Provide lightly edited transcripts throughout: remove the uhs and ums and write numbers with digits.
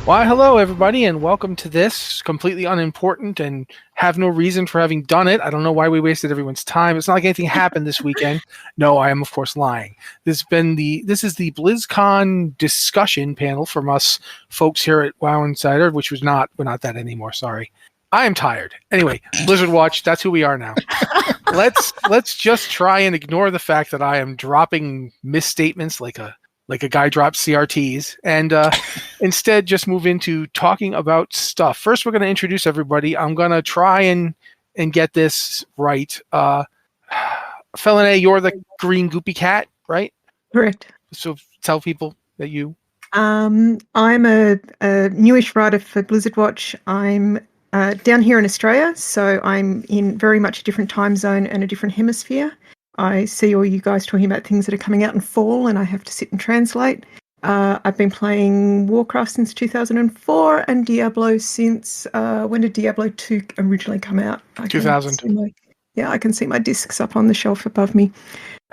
Why, hello, everybody, and welcome to this completely unimportant and have no reason for having done it. I don't know why we wasted everyone's time. It's not like anything happened this weekend. No, I am, of course, lying. This is the BlizzCon discussion panel from us folks here at WoW Insider, which we're not that anymore, sorry. I am tired. Anyway, Blizzard Watch, that's who we are now. Let's just try and ignore the fact that I am dropping misstatements like a guy drops CRTs, and instead just move into talking about stuff. First, we're going to introduce everybody. I'm going to try and get this right. Felinae, you're the green goopy cat, right? Correct. So tell people that you... I'm a newish writer for Blizzard Watch. I'm down here in Australia, so I'm in very much a different time zone and a different hemisphere. I see all you guys talking about things that are coming out in fall, and I have to sit and translate. I've been playing Warcraft since 2004 and Diablo since... when did Diablo 2 originally come out? 2000. I can see my discs up on the shelf above me.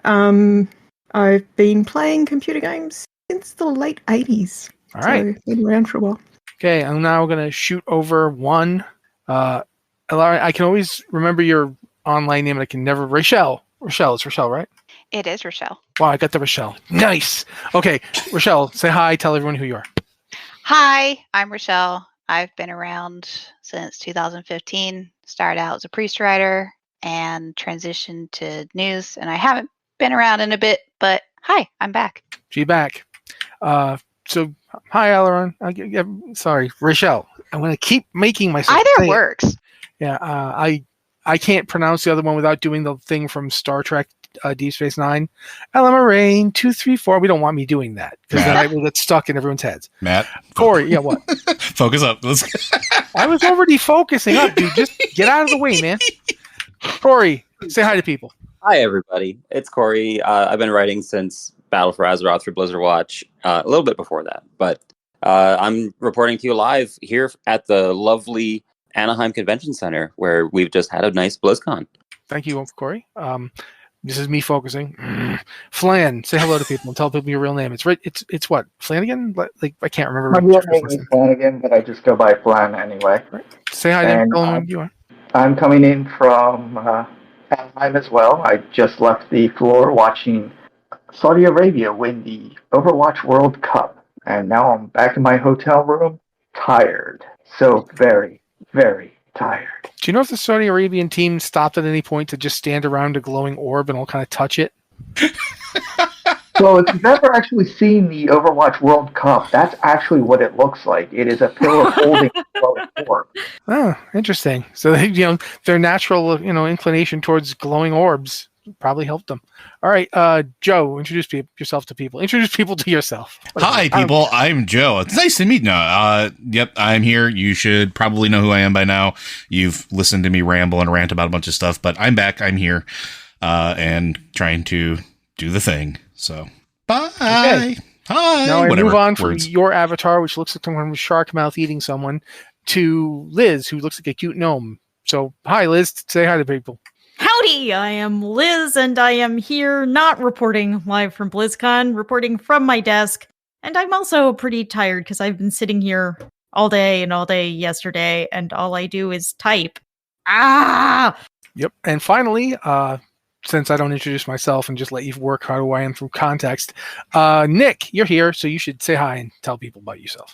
I've been playing computer games since the late 80s. All right. So been around for a while. Okay, I'm now going to shoot over one. Alara, I can always remember your online name, and I can never... Rochelle, it's Rochelle, right? It is Rochelle. Wow, I got the Rochelle. Nice. Okay, Rochelle, say hi. Tell everyone who you are. Hi, I'm Rochelle. I've been around since 2015. Started out as a priest writer and transitioned to news. And I haven't been around in a bit, but hi, I'm back. She back. So, hi, Aileron. Sorry, Rochelle. I'm going to keep making myself... Either works. Yeah, I can't pronounce the other one without doing the thing from Star Trek Deep Space Nine. Elamarain 234. We don't want me doing that because then I will get stuck in everyone's heads. Matt, Corey, yeah, what? Focus up. I was already focusing up, dude. Just get out of the way, man. Corey, say hi to people. Hi, everybody. It's Corey. I've been writing since Battle for Azeroth for Blizzard Watch, a little bit before that, but I'm reporting to you live here at the lovely Anaheim Convention Center, where we've just had a nice BlizzCon. Thank you, Corey. This is me focusing. Flan, say hello to people and tell people your real name. It's what? Flanagan? Like I can't remember. My real name is Flanagan, but I just go by Flan anyway. Right. Say hi to everyone. You are. I'm coming in from Anaheim as well. I just left the floor watching Saudi Arabia win the Overwatch World Cup, and now I'm back in my hotel room, tired. So very, very tired. Do you know if the Saudi Arabian team stopped at any point to just stand around a glowing orb and all kind of touch it? So if you've never actually seen the Overwatch World Cup, that's actually what it looks like. It is a pillar holding a glowing orb. Oh, interesting. So they, their natural, inclination towards glowing orbs probably helped them. All right, Joe, introduce yourself to people. Introduce people to yourself. Hi, people. I'm Joe. It's nice to meet you. Yep, I'm here. You should probably know who I am by now. You've listened to me ramble and rant about a bunch of stuff, but I'm back. I'm here, and trying to do the thing. So, bye. Okay. Hi. Now I move on from your avatar, which looks like someone with shark mouth eating someone, to Liz, who looks like a cute gnome. So, hi, Liz. Say hi to people. Howdy, I am Liz, and I am here not reporting live from BlizzCon, reporting from my desk. And I'm also pretty tired because I've been sitting here all day and all day yesterday, and all I do is type. Yep. And finally, since I don't introduce myself and just let you work out who I am through context, Nick, you're here, so you should say hi and tell people about yourself.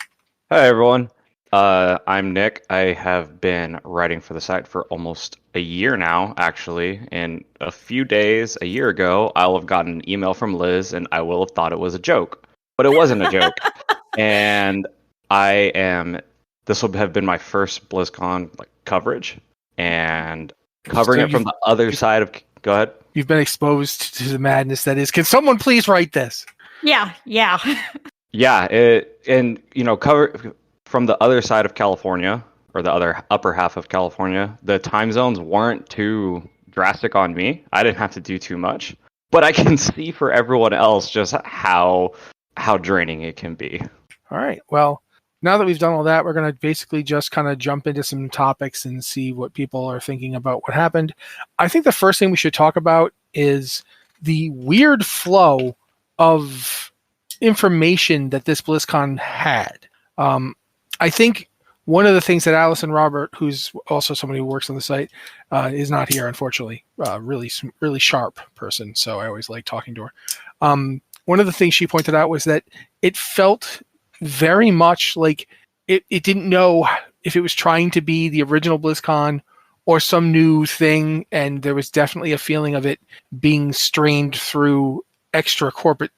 Hi, everyone. I'm Nick. I have been writing for the site for almost a year now, actually. In a few days, a year ago, I'll have gotten an email from Liz, and I will have thought it was a joke. But it wasn't a joke. And this will have been my first BlizzCon coverage, and covering it from the other side of... Go ahead. You've been exposed to the madness that is. Can someone please write this? Yeah. Yeah, cover... From the other side of California, or the other upper half of California, the time zones weren't too drastic on me. I didn't have to do too much. But I can see for everyone else just how draining it can be. All right. Well, now that we've done all that, we're going to basically just kind of jump into some topics and see what people are thinking about what happened. I think the first thing we should talk about is the weird flow of information that this BlizzCon had. I think one of the things that Allison Robert, who's also somebody who works on the site, is not here, unfortunately. Really sharp person, so I always like talking to her. One of the things she pointed out was that it felt very much like it didn't know if it was trying to be the original BlizzCon or some new thing, and there was definitely a feeling of it being strained through extra corporate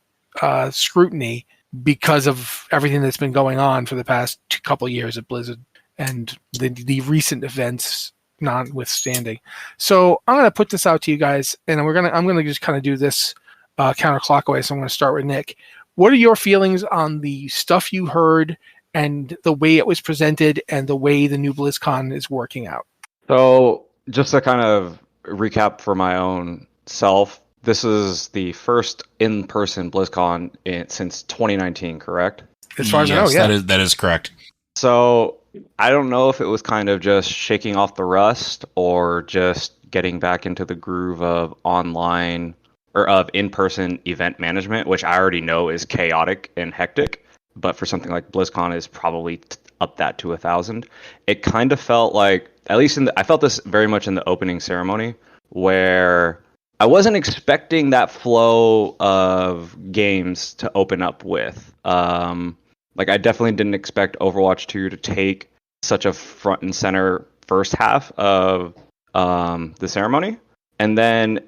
scrutiny because of everything that's been going on for the past couple of years at Blizzard and the recent events notwithstanding. So I'm going to put this out to you guys, and I'm going to just kind of do this counterclockwise. So I'm going to start with Nick. What are your feelings on the stuff you heard and the way it was presented and the way the new BlizzCon is working out? So, just to kind of recap for my own self, this is the first in-person BlizzCon since 2019, correct? As far as I know, yeah. That is correct. So, I don't know if it was kind of just shaking off the rust or just getting back into the groove of online or of in-person event management, which I already know is chaotic and hectic, but for something like BlizzCon is probably up that to 1,000. It kind of felt like, at least I felt this very much in the opening ceremony, where I wasn't expecting that flow of games to open up with. Like, I definitely didn't expect Overwatch 2 to take such a front and center first half of the ceremony. And then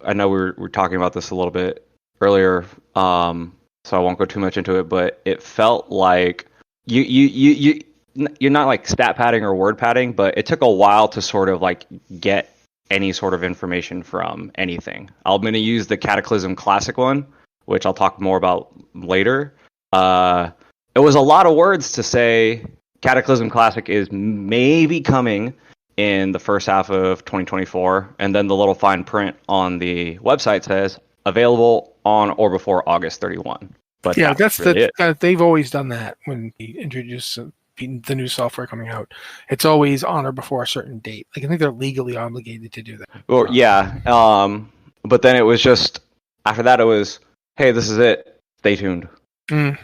I know we were talking about this a little bit earlier, so I won't go too much into it, but it felt like you're not like stat padding or word padding, but it took a while to sort of like get any sort of information from anything. I'm going to use the Cataclysm Classic one, which I'll talk more about later. It was a lot of words to say Cataclysm Classic is maybe coming in the first half of 2024, and then the little fine print on the website says available on or before August 31. But yeah, that's really it. They've always done that when they introduce the new software coming out. It's always on or before a certain date. Like, I think they're legally obligated to do that. Well, yeah, but then it was just after that it was, hey, this is it. Stay tuned.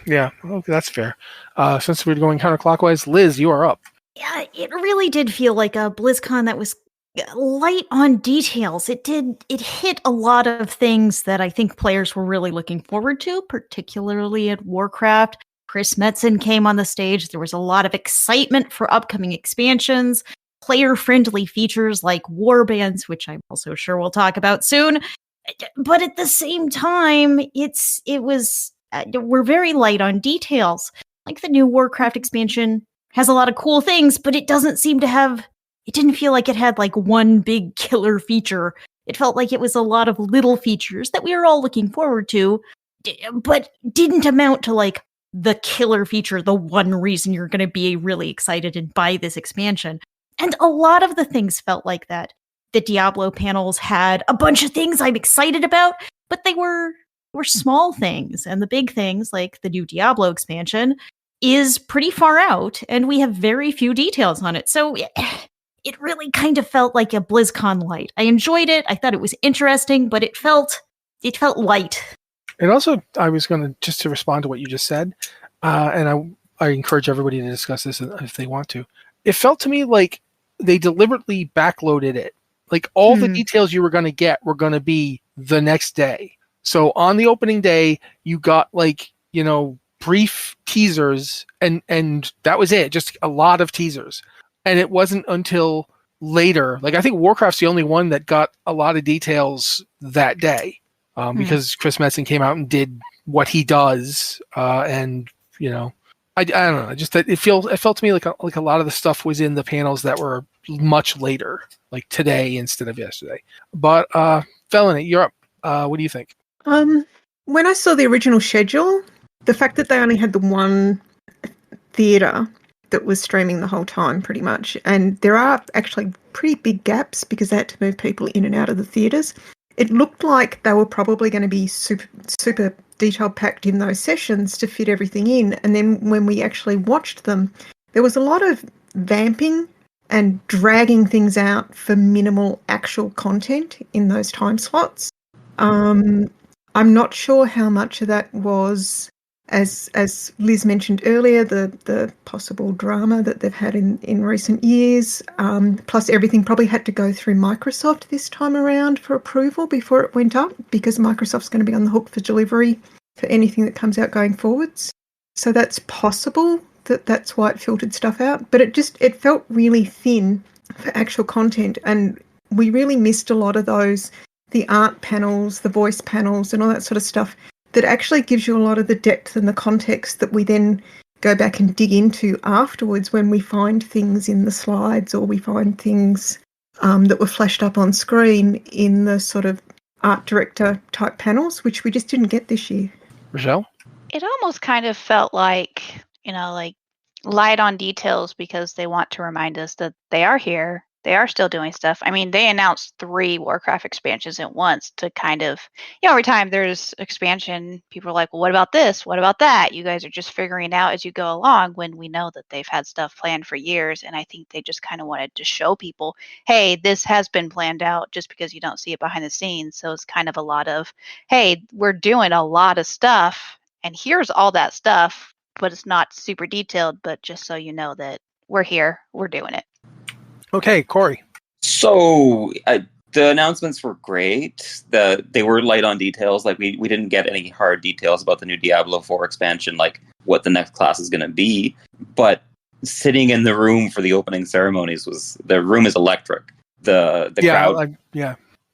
Yeah, okay, that's fair. Since we're going counterclockwise, Liz, you are up. Yeah, it really did feel like a BlizzCon that was light on details. It hit a lot of things that I think players were really looking forward to, particularly at Warcraft. Chris Metzen came on the stage. There was a lot of excitement for upcoming expansions, player-friendly features like warbands, which I'm also sure we'll talk about soon. But at the same time, we're very light on details. Like the new Warcraft expansion has a lot of cool things, but it didn't feel like it had like one big killer feature. It felt like it was a lot of little features that we were all looking forward to, but didn't amount to like the killer feature, the one reason you're going to be really excited and buy this expansion. And a lot of the things felt like that. The Diablo panels had a bunch of things I'm excited about, but they were small things. And the big things, like the new Diablo expansion, is pretty far out, and we have very few details on it. So it really kind of felt like a BlizzCon light. I enjoyed it. I thought it was interesting, but it felt light. And also, I was going to, just to respond to what you just said, and I encourage everybody to discuss this if they want to. It felt to me like they deliberately backloaded it. Like, all the details you were going to get were going to be the next day. So on the opening day, you got brief teasers, and that was it. Just a lot of teasers. And it wasn't until later, like, I think Warcraft's the only one that got a lot of details that day, because Chris Metzen came out and did what he does, and I don't know. Just that it felt to me like a lot of the stuff was in the panels that were much later, like today instead of yesterday. But Felony, you're up. What do you think? When I saw the original schedule, the fact that they only had the one theatre that was streaming the whole time, pretty much, and there are actually pretty big gaps because they had to move people in and out of the theatres. It looked like they were probably going to be super detail packed in those sessions to fit everything in. And then when we actually watched them, there was a lot of vamping and dragging things out for minimal actual content in those time slots. I'm not sure how much of that was as Liz mentioned earlier, the possible drama that they've had in recent years, plus everything probably had to go through Microsoft this time around for approval before it went up, because Microsoft's going to be on the hook for delivery for anything that comes out going forwards. So that's possible that's why it filtered stuff out. But it felt really thin for actual content, and we really missed a lot of those, the art panels, the voice panels, and all that sort of stuff that actually gives you a lot of the depth and the context that we then go back and dig into afterwards when we find things in the slides, or we find things that were flashed up on screen in the sort of art director type panels, which we just didn't get this year. Rochelle? It almost kind of felt like, like light on details, because they want to remind us that they are here. They are still doing stuff. I mean, they announced 3 Warcraft expansions at once to kind of, every time there's expansion, people are like, well, what about this? What about that? You guys are just figuring it out as you go along, when we know that they've had stuff planned for years. And I think they just kind of wanted to show people, hey, this has been planned out, just because you don't see it behind the scenes. So it's kind of a lot of, hey, we're doing a lot of stuff, and here's all that stuff, but it's not super detailed, but just so you know that we're here, we're doing it. Okay, Corey. So the announcements were great. They were light on details. Like we didn't get any hard details about the new Diablo 4 expansion, like what the next class is going to be. But sitting in the room for the opening ceremonies the room is electric. The crowd.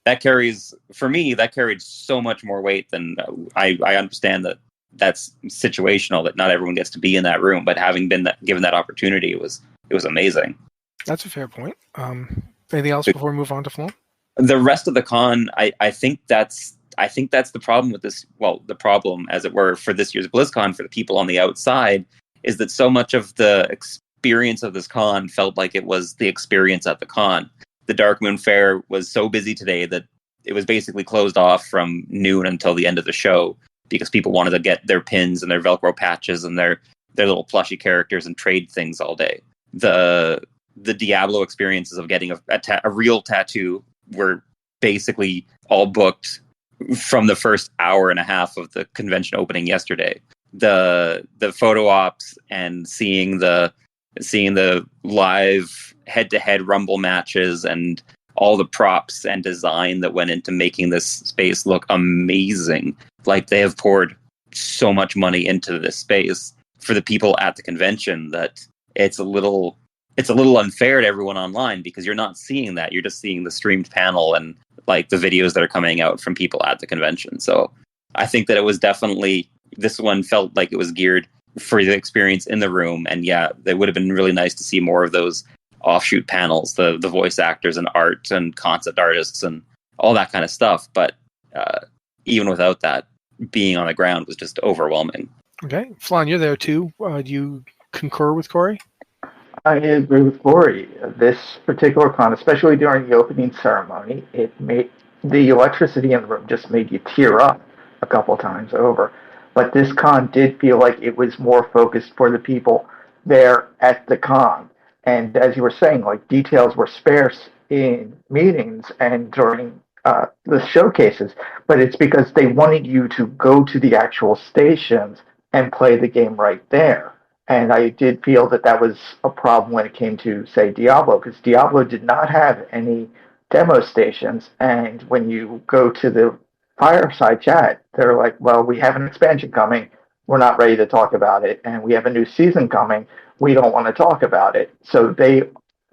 That carried so much more weight than I understand that's situational, that not everyone gets to be in that room. But having been given that opportunity, it was amazing. That's a fair point. Anything else before we move on to Flown? The rest of the con, I think that's the problem with this. Well, the problem, as it were, for this year's BlizzCon for the people on the outside is that so much of the experience of this con felt like it was the experience at the con. The Darkmoon Fair was so busy today that it was basically closed off from noon until the end of the show, because people wanted to get their pins and their Velcro patches and their little plushy characters and trade things all day. The Diablo experiences of getting a real tattoo were basically all booked from the first hour and a half of the convention opening yesterday. The photo ops and seeing the live head-to-head Rumble matches and all the props and design that went into making this space look amazing. Like, they have poured so much money into this space for the people at the convention that it's a little unfair to everyone online, because you're not seeing that. You're just seeing the streamed panel and like the videos that are coming out from people at the convention. So I think that it was definitely, this one felt like it was geared for the experience in the room. And yeah, it would have been really nice to see more of those offshoot panels, the voice actors and art and concept artists and all that kind of stuff. But even without that, being on the ground was just overwhelming. Okay. Flan, you're there too. Do you concur with Corey? I agree with Corey. This particular con, especially during the opening ceremony, it made the electricity in the room just made you tear up a couple times over. But this con did feel like it was more focused for the people there at the con. And as you were saying, like, details were sparse in meetings and during the showcases, but it's because they wanted you to go to the actual stations and play the game right there. And I did feel that was a problem when it came to, say, Diablo, because Diablo did not have any demo stations. And when you go to the fireside chat, they're like, well, we have an expansion coming. We're not ready to talk about it. And we have a new season coming. We don't want to talk about it. So they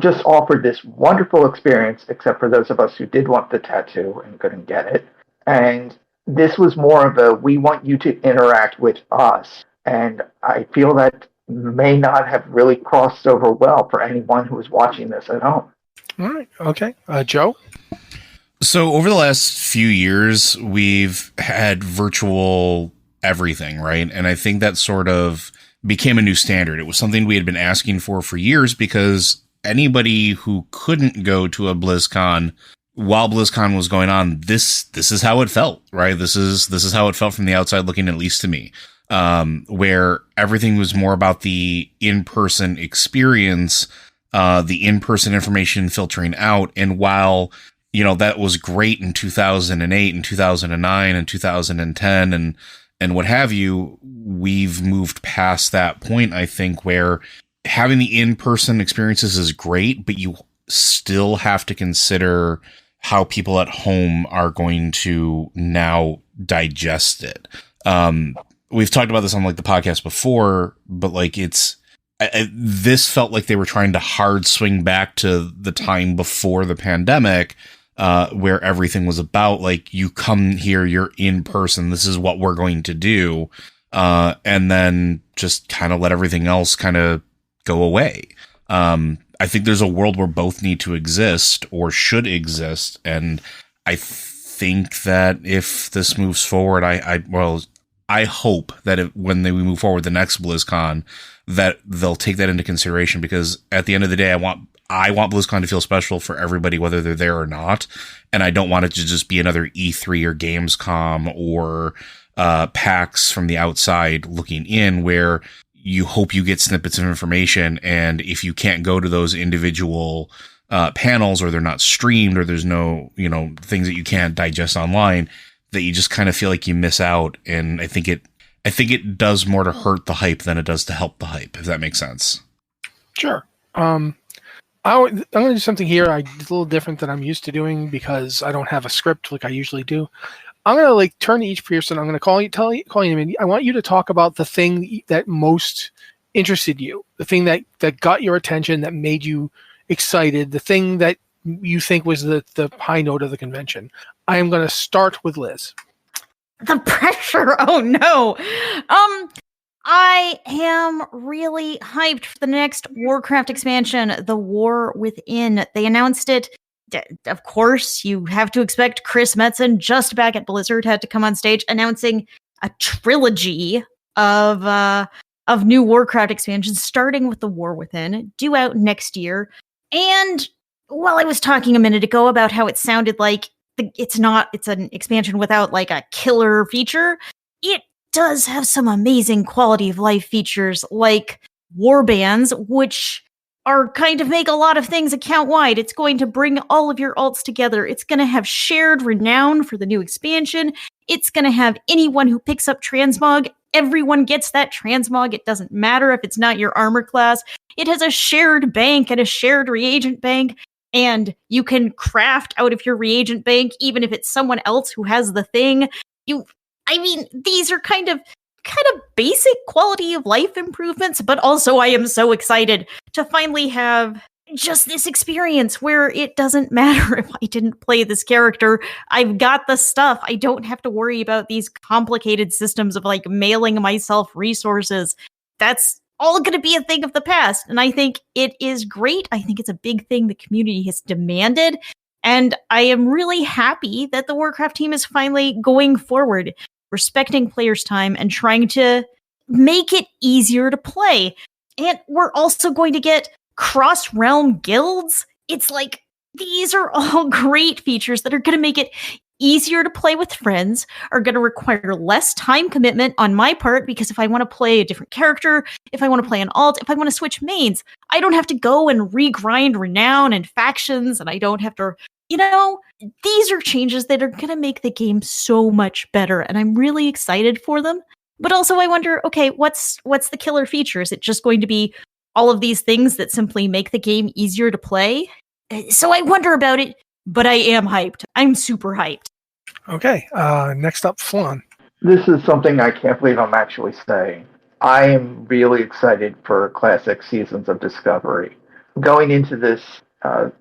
just offered this wonderful experience, except for those of us who did want the tattoo and couldn't get it. And this was more of we want you to interact with us. And I feel that may not have really crossed over well for anyone who was watching this at home. All right. Okay. Joe? So over the last few years, we've had virtual everything, right? And I think that sort of became a new standard. It was something we had been asking for years, because anybody who couldn't go to a BlizzCon while BlizzCon was going on, this is how it felt, right? This is how it felt from the outside looking, at least to me. Where everything was more about the in-person experience, the in-person information filtering out. And while, that was great in 2008 and 2009 and 2010 and what have you, we've moved past that point, I think, where having the in-person experiences is great, but you still have to consider how people at home are going to now digest it. We've talked about this on like the podcast before, but like this felt like they were trying to hard swing back to the time before the pandemic, where everything was about like, you come here, you're in person, this is what we're going to do, and then just kind of let everything else kind of go away. I think there's a world where both need to exist or should exist, and I think that if this moves forward, I hope that when we move forward the next BlizzCon, that they'll take that into consideration, because at the end of the day, I want BlizzCon to feel special for everybody, whether they're there or not, and I don't want it to just be another E3 or Gamescom or PAX from the outside looking in, where you hope you get snippets of information, and if you can't go to those individual panels, or they're not streamed, or there's no, things that you can't digest online, that you just kind of feel like you miss out. And I think it does more to hurt the hype than it does to help the hype, if that makes sense. Sure. I'm going to do something here. It's a little different than I'm used to doing because I don't have a script like I usually do. I'm going to turn to each person. I'm going to call you in. I want you to talk about the thing that most interested you, the thing that got your attention, that made you excited, the thing that you think was the high note of the convention. I am going to start with Liz. The pressure. Oh no. I am really hyped for the next Warcraft expansion, The War Within. They announced it. Of course, you have to expect Chris Metzen, just back at Blizzard, had to come on stage announcing a trilogy of new Warcraft expansions, starting with The War Within, due out next year. And while I was talking a minute ago about how it sounded like it's an expansion without like a killer feature, it does have some amazing quality of life features like warbands, which are kind of make a lot of things account-wide. It's going to bring all of your alts together. It's going to have shared renown for the new expansion. It's going to have anyone who picks up transmog. Everyone gets that transmog. It doesn't matter if it's not your armor class. It has a shared bank and a shared reagent bank, and you can craft out of your reagent bank even if it's someone else who has the thing. These are kind of basic quality of life improvements, but also I am so excited to finally have just this experience where it doesn't matter if I didn't play this character. I've got the stuff. I don't have to worry about these complicated systems of like mailing myself resources. That's all going to be a thing of the past. And I think it is great. I think it's a big thing the community has demanded. And I am really happy that the Warcraft team is finally going forward, respecting players' time and trying to make it easier to play. And we're also going to get cross-realm guilds. It's like, these are all great features that are going to make it easier to play with friends, are going to require less time commitment on my part, because if I want to play a different character, if I want to play an alt, if I want to switch mains, I don't have to go and regrind renown and factions, and I don't have to, these are changes that are going to make the game so much better, and I'm really excited for them. But also I wonder, okay, what's the killer feature? Is it just going to be all of these things that simply make the game easier to play? So I wonder about it, but I am hyped. I'm super hyped. Okay, next up, Flan. This is something I can't believe I'm actually saying. I am really excited for Classic Seasons of Discovery. Going into this,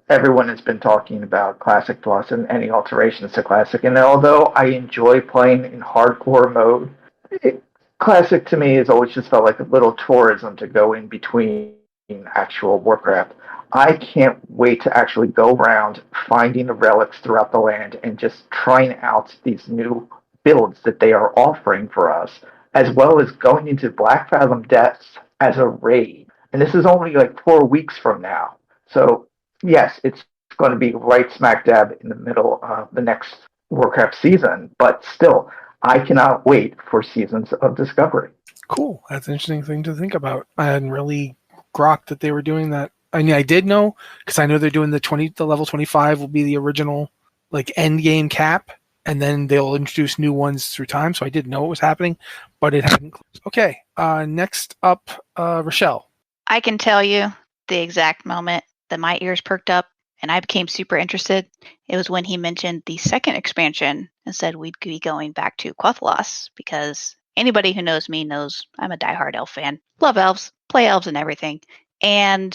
everyone has been talking about Classic Plus and any alterations to Classic, and although I enjoy playing in hardcore mode, Classic to me has always just felt like a little tourism to go in between actual Warcraft. I can't wait to actually go around finding the relics throughout the land and just trying out these new builds that they are offering for us, as well as going into Black Fathom Depths as a raid. And this is only like 4 weeks from now. So, yes, it's going to be right smack dab in the middle of the next Warcraft season, but still, I cannot wait for Seasons of Discovery. Cool. That's an interesting thing to think about. I hadn't really grokked that they were doing that. I mean, I did know, because I know they're doing the level 25 will be the original like end game cap, and then they'll introduce new ones through time. So I didn't know it was happening, but it hadn't closed. Okay, next up, Rochelle. I can tell you the exact moment that my ears perked up and I became super interested. It was when he mentioned the second expansion and said we'd be going back to Quathlos, because anybody who knows me knows I'm a diehard elf fan. Love elves, play elves and everything. And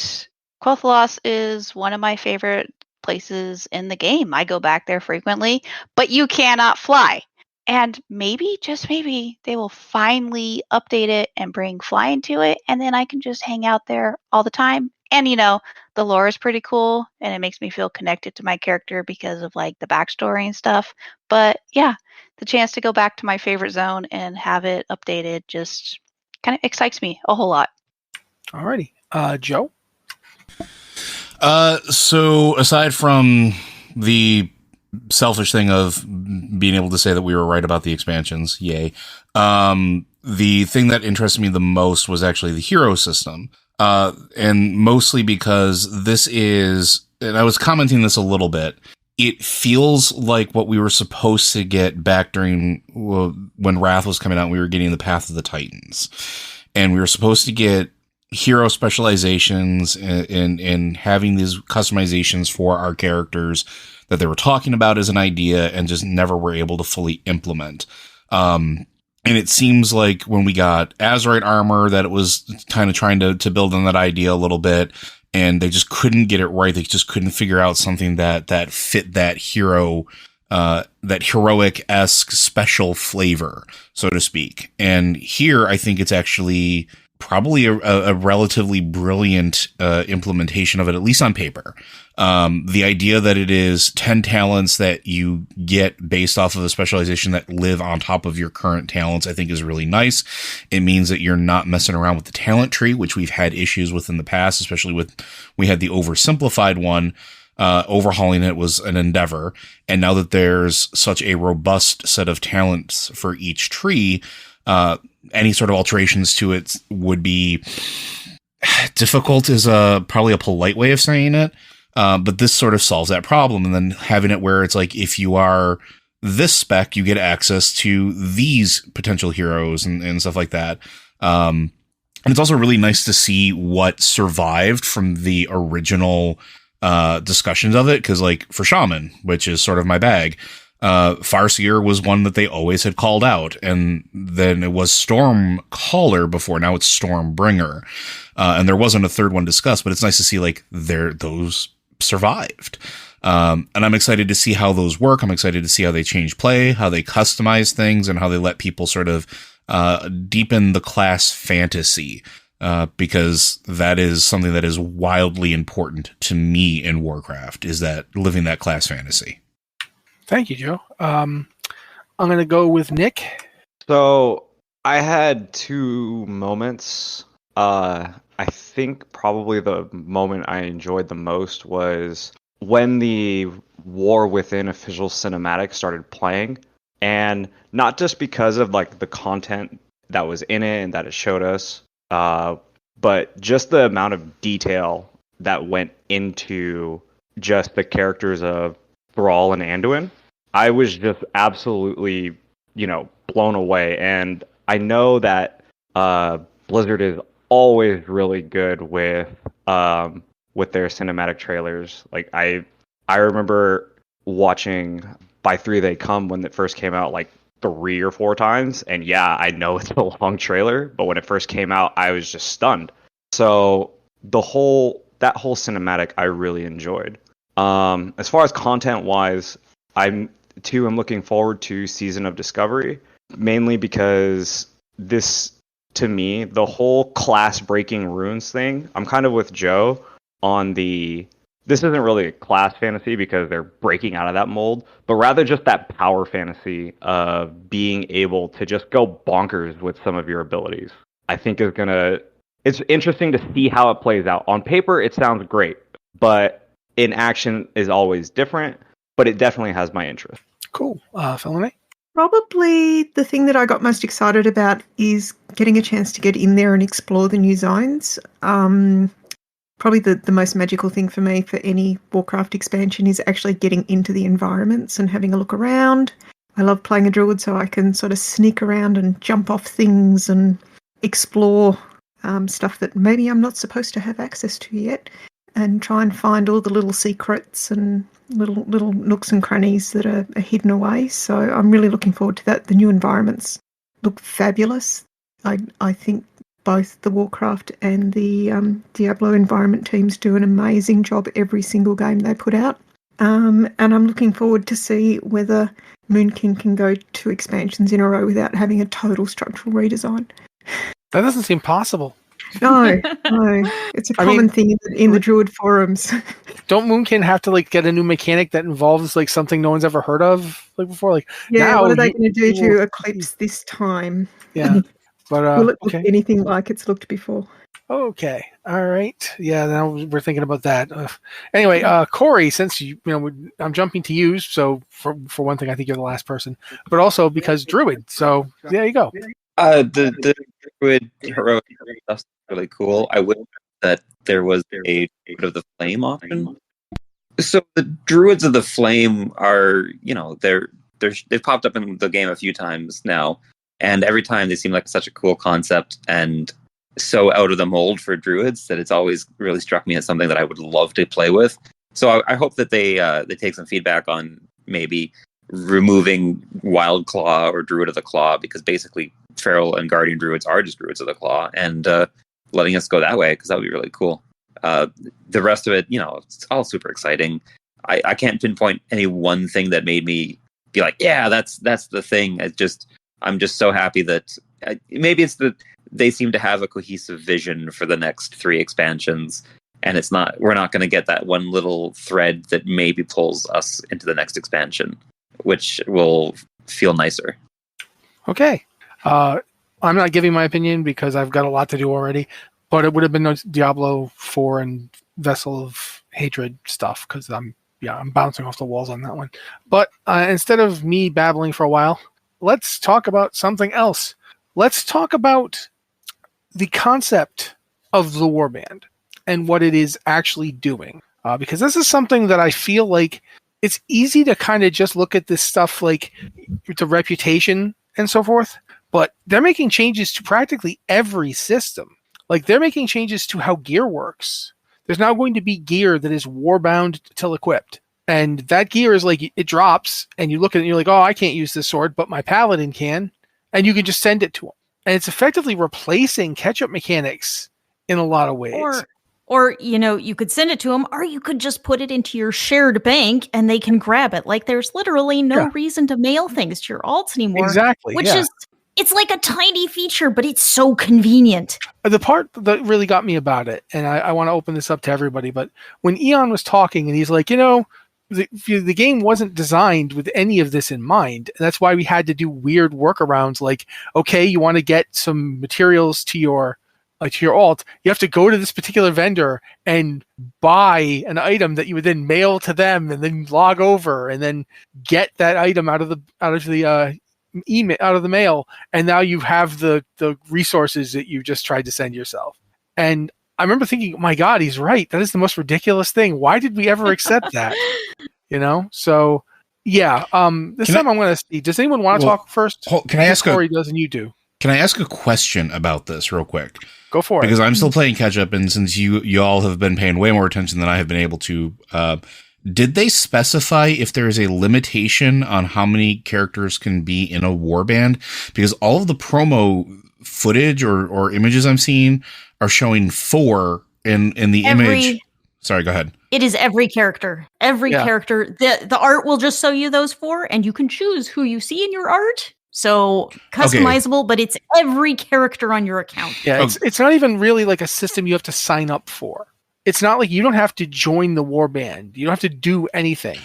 Quathlos is one of my favorite places in the game. I go back there frequently, but you cannot fly. And maybe, just maybe, they will finally update it and bring flying to it, and then I can just hang out there all the time. And, the lore is pretty cool, and it makes me feel connected to my character because of, like, the backstory and stuff. But, yeah, the chance to go back to my favorite zone and have it updated just kind of excites me a whole lot. Alrighty. Joe? So aside from the selfish thing of being able to say that we were right about the expansions, yay. The thing that interested me the most was actually the hero system. And mostly because this is, and I was commenting this a little bit, it feels like what we were supposed to get back during when Wrath was coming out. We were getting the Path of the Titans, and we were supposed to get hero specializations and having these customizations for our characters that they were talking about as an idea and just never were able to fully implement. And it seems like when we got Azerite armor that it was kind of trying to build on that idea a little bit, and they just couldn't get it right. They just couldn't figure out something that fit that hero, that heroic-esque special flavor, so to speak. And here I think it's actually probably a relatively brilliant implementation of it, at least on paper. The idea that it is 10 talents that you get based off of a specialization that live on top of your current talents, I think is really nice. It means that you're not messing around with the talent tree, which we've had issues with in the past, especially we had the oversimplified one. Overhauling it was an endeavor. And now that there's such a robust set of talents for each tree, any sort of alterations to it would be difficult is probably a polite way of saying it. But this sort of solves that problem. And then having it where it's like, if you are this spec, you get access to these potential heroes and stuff like that. And it's also really nice to see what survived from the original discussions of it. Cause like for Shaman, which is sort of my bag, Farseer was one that they always had called out, and then it was Stormcaller before. Now it's Stormbringer, and there wasn't a third one discussed. But it's nice to see like those survived, and I'm excited to see how those work. I'm excited to see how they change play, how they customize things, and how they let people sort of deepen the class fantasy. Because that is something that is wildly important to me in Warcraft, is that living that class fantasy. Thank you, Joe. I'm going to go with Nick. So I had two moments. I think probably the moment I enjoyed the most was when the War Within official cinematic started playing. And not just because of like the content that was in it and that it showed us, but just the amount of detail that went into just the characters of Thrall and Anduin. I was just absolutely, blown away. And I know that Blizzard is always really good with their cinematic trailers. Like I remember watching By Three They Come when it first came out, like 3 or 4 times. And yeah, I know it's a long trailer, but when it first came out, I was just stunned. So that whole cinematic I really enjoyed. As far as content wise, I'm looking forward to Season of Discovery, mainly because this, to me, the whole class breaking runes thing, I'm kind of with Joe on this isn't really a class fantasy because they're breaking out of that mold, but rather just that power fantasy of being able to just go bonkers with some of your abilities. I think it's interesting to see how it plays out. On paper, it sounds great, but in action is always different, but it definitely has my interest. Cool. Felony? Probably the thing that I got most excited about is getting a chance to get in there and explore the new zones. Probably the most magical thing for me for any Warcraft expansion is actually getting into the environments and having a look around. I love playing a druid, so I can sort of sneak around and jump off things and explore stuff that maybe I'm not supposed to have access to yet, and try and find all the little secrets and little nooks and crannies that are hidden away. So I'm really looking forward to that. The new environments look fabulous. I think both the Warcraft and the Diablo environment teams do an amazing job every single game they put out. And I'm looking forward to see whether Moon King can go 2 expansions in a row without having a total structural redesign. That doesn't seem possible. No. It's a common thing in the Druid forums. Don't Moonkin have to like get a new mechanic that involves like something no one's ever heard of like before? Like, yeah, now what are they going to do to Eclipse this time? Yeah, but Will it look okay. anything like it's looked before? Okay, all right. Yeah, now we're thinking about that. Anyway, Corey, since I'm jumping to you. So for one thing, I think you're the last person, but also because Druid. So there you go. The Druid heroic stuff's really cool. I wish that there was a Druid of the Flame option. So the Druids of the Flame are, they've popped up in the game a few times now, and every time they seem like such a cool concept and so out of the mold for Druids that it's always really struck me as something that I would love to play with. So I hope that they take some feedback on maybe removing Wild Claw or Druid of the Claw, because basically Feral and Guardian Druids are just Druids of the Claw, and letting us go that way, because that would be really cool. The rest of it, it's all super exciting. I can't pinpoint any one thing that made me be like, yeah, that's the thing. I'm just so happy that maybe it's that they seem to have a cohesive vision for the next 3 expansions, and we're not going to get that one little thread that maybe pulls us into the next expansion, which will feel nicer. Okay. I'm not giving my opinion because I've got a lot to do already, but it would have been no Diablo 4 and Vessel of Hatred stuff, because I'm bouncing off the walls on that one. But instead of me babbling for a while, let's talk about something else. Let's talk about the concept of the warband and what it is actually doing. Because this is something that I feel like it's easy to kind of just look at this stuff like the reputation and so forth, but they're making changes to practically every system. Like, they're making changes to how gear works. There's now going to be gear that is warbound till equipped. And that gear is like, it drops, and you look at it and you're like, oh, I can't use this sword, but my paladin can. And you can just send it to him. And it's effectively replacing catch-up mechanics in a lot of ways. Or you could send it to them, or you could just put it into your shared bank and they can grab it. Like, there's literally no reason to mail things to your alts anymore. Exactly. Which is, it's like a tiny feature, but it's so convenient. The part that really got me about it, and I want to open this up to everybody, but when Eon was talking and he's like, the game wasn't designed with any of this in mind. And that's why we had to do weird workarounds like, okay, you want to get some materials to your alt, you have to go to this particular vendor and buy an item that you would then mail to them, and then log over and then get that item out of the mail, and now you have the resources that you just tried to send yourself. And I remember thinking, oh my God, he's right. That is the most ridiculous thing. Why did we ever accept that? So yeah. I'm going to see. Does anyone want to talk first? Can I ask Corey does, and you do. Can I ask a question about this real quick? Go for it. Because I'm still playing catch up, and since you all have been paying way more attention than I have been able to, did they specify if there is a limitation on how many characters can be in a warband? Because all of the promo footage or images I'm seeing are showing 4 in the image. Sorry, go ahead. It is every character. Every character. The art will just show you those 4, and you can choose who you see in your art. So customizable, but it's every character on your account. Yeah, it's not even really like a system you have to sign up for. It's not like you don't have to join the warband. You don't have to do anything.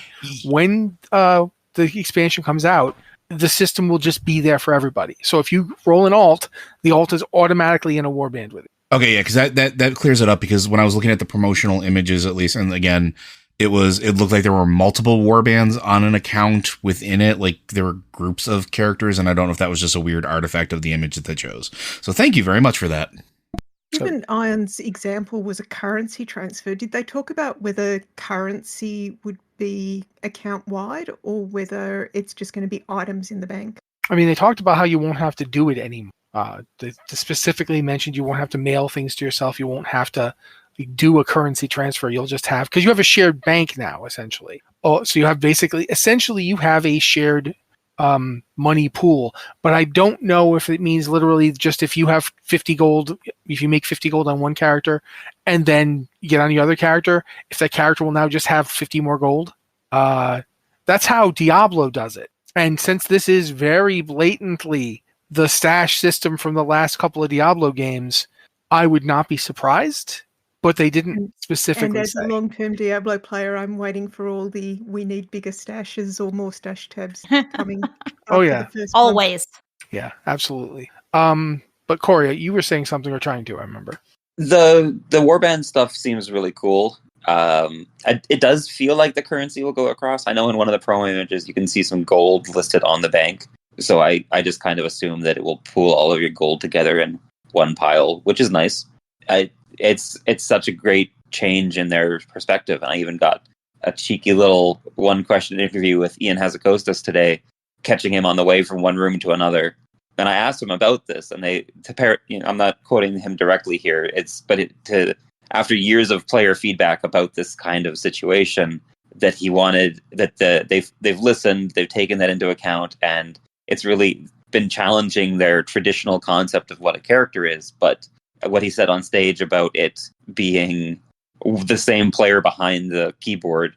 When the expansion comes out, the system will just be there for everybody. So if you roll an alt, the alt is automatically in a warband with it. Okay, yeah, because that clears it up, because when I was looking at the promotional images, at least, and again, it looked like there were multiple warbands on an account within it, like there were groups of characters, and I don't know if that was just a weird artifact of the image that they chose. So thank you very much for that. So- Given Iron's example was a currency transfer, did they talk about whether currency would be account-wide or whether it's just going to be items in the bank? I mean, they talked about how you won't have to do it anymore. They specifically mentioned you won't have to mail things to yourself. You won't have to do a currency transfer. You'll just have, because you have a shared bank now, essentially. Oh, so you have essentially you have a shared money pool. But I don't know if it means literally just if you have 50 gold, if you make 50 gold on one character and then you get on the other character, if that character will now just have 50 more gold. That's how Diablo does it. And since this is very blatantly the stash system from the last couple of Diablo games, I would not be surprised, but they didn't specifically And as say. a long-term Diablo player, I'm waiting for all the "we need bigger stashes" or more stash tabs coming. Oh, after yeah. the first month. Always. Yeah, absolutely. But Corey, you were saying something or trying to, I remember. The warband stuff seems really cool. It does feel like the currency will go across. I know in one of the promo images you can see some gold listed on the bank. So I just kind of assume that it will pool all of your gold together in one pile, which is nice. It's such a great change in their perspective. And I even got a cheeky little one-question interview with Ian Hazakostas today, catching him on the way from one room to another. And I asked him about this, and I'm not quoting him directly here. After years of player feedback about this kind of situation, that he wanted that they've listened, they've taken that into account, and it's really been challenging their traditional concept of what a character is. But what he said on stage about it being the same player behind the keyboard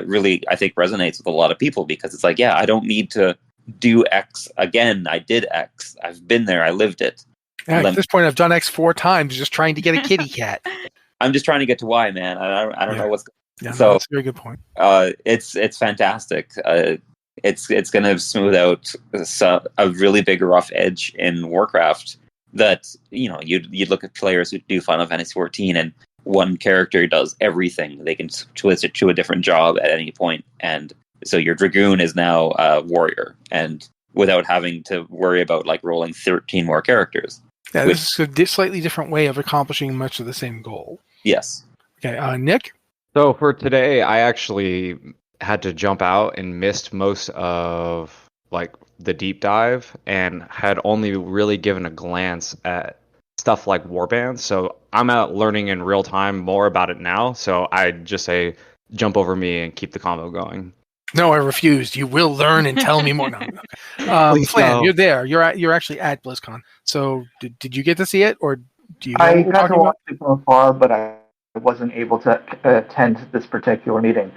really, I think, resonates with a lot of people, because it's like, yeah, I don't need to do X again. I did X. I've been there. I lived it. Yeah, at this point, I've done X 4 times just trying to get a kitty cat. I'm just trying to get to Y, man. I don't know what's. Yeah, So that's a very good point. It's fantastic. It's going to smooth out a really big rough edge in Warcraft. That you'd look at players who do Final Fantasy 14 and one character does everything. They can twist it to a different job at any point, and so your Dragoon is now a warrior, and without having to worry about like rolling 13 more characters. Yeah, this is a slightly different way of accomplishing much of the same goal. Yes. Okay, Nick? So for today, I actually had to jump out and missed most of like the deep dive and had only really given a glance at stuff like warbands. So I'm out learning in real time more about it now. So I just say jump over me and keep the convo going. No, I refused. You will learn and tell me more. No, okay. Flan, no. you're there. You're actually at BlizzCon. So did you get to see it, or do you? Know I what we're got to talking watch it from afar, but I wasn't able to attend this particular meeting.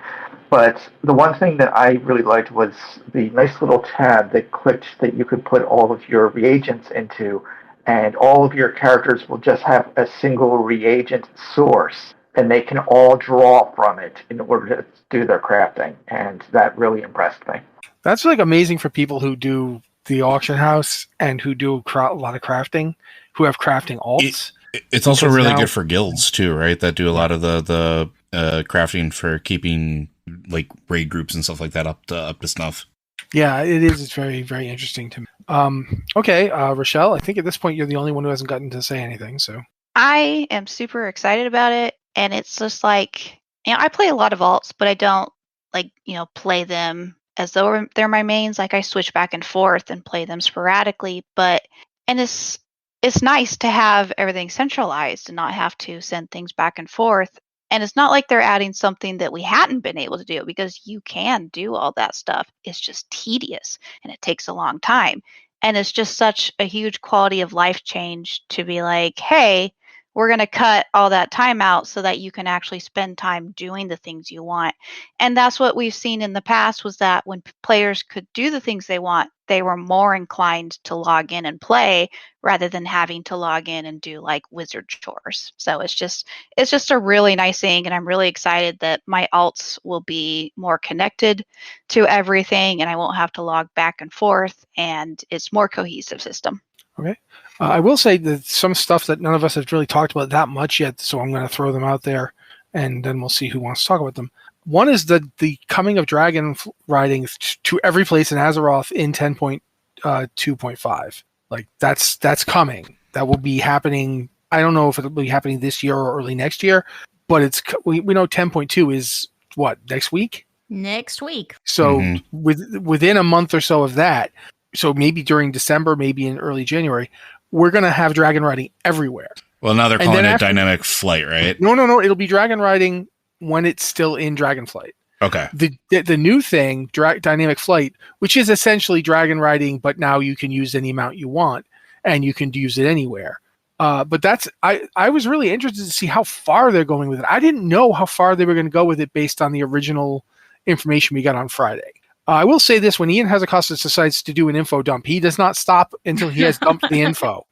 But the one thing that I really liked was the nice little tab that clicked that you could put all of your reagents into, and all of your characters will just have a single reagent source, and they can all draw from it in order to do their crafting, and that really impressed me. That's like amazing for people who do the auction house and who do a lot of crafting, who have crafting alts. It's also Because really now- good for guilds too, right? That do a lot of the crafting for keeping like raid groups and stuff like that up to snuff. Yeah, it is. It's very, very interesting to me. Okay, Rochelle, I think at this point you're the only one who hasn't gotten to say anything. So I am super excited about it, and it's just like, I play a lot of alts, but I don't play them as though they're my mains. Like I switch back and forth and play them sporadically, and it's nice to have everything centralized and not have to send things back and forth. And it's not like they're adding something that we hadn't been able to do, because you can do all that stuff. It's just tedious and it takes a long time. And it's just such a huge quality of life change to be like, hey, we're going to cut all that time out so that you can actually spend time doing the things you want. And that's what we've seen in the past, was that when players could do the things they want, they were more inclined to log in and play rather than having to log in and do like wizard chores. So it's just a really nice thing. And I'm really excited that my alts will be more connected to everything and I won't have to log back and forth, and it's more cohesive system. okay. I will say that some stuff that none of us have really talked about that much yet, so I'm going to throw them out there, and then we'll see who wants to talk about them. One is the coming of dragon riding to every place in Azeroth in 10.2.5. Like that's coming. That will be happening I don't know if it'll be happening this year or early next year, but we know 10.2 is what, next week? Next week. So Mhm. within a month or so of that, so maybe during December, maybe in early January, we're going to have dragon riding everywhere. Well, now they're And calling then it after- dynamic flight, right? No. It'll be dragon riding when it's still in Dragonflight. Okay. The new thing, Dynamic Flight, which is essentially dragon riding, but now you can use any mount you want, and you can use it anywhere. But I was really interested to see how far they're going with it. I didn't know how far they were going to go with it based on the original information we got on Friday. I will say this: when Ian Hazzikostas decides to do an info dump, he does not stop until he has dumped the info.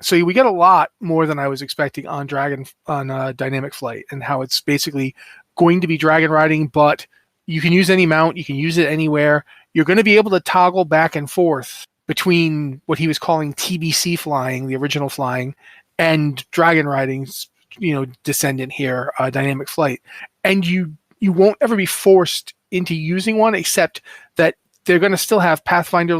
So we get a lot more than I was expecting on Dynamic Flight, and how it's basically going to be dragon riding, but you can use any mount, you can use it anywhere. You're going to be able to toggle back and forth between what he was calling TBC flying, the original flying, and dragon riding's, descendant here, Dynamic Flight. And you won't ever be forced into using one, except that they're going to still have Pathfinder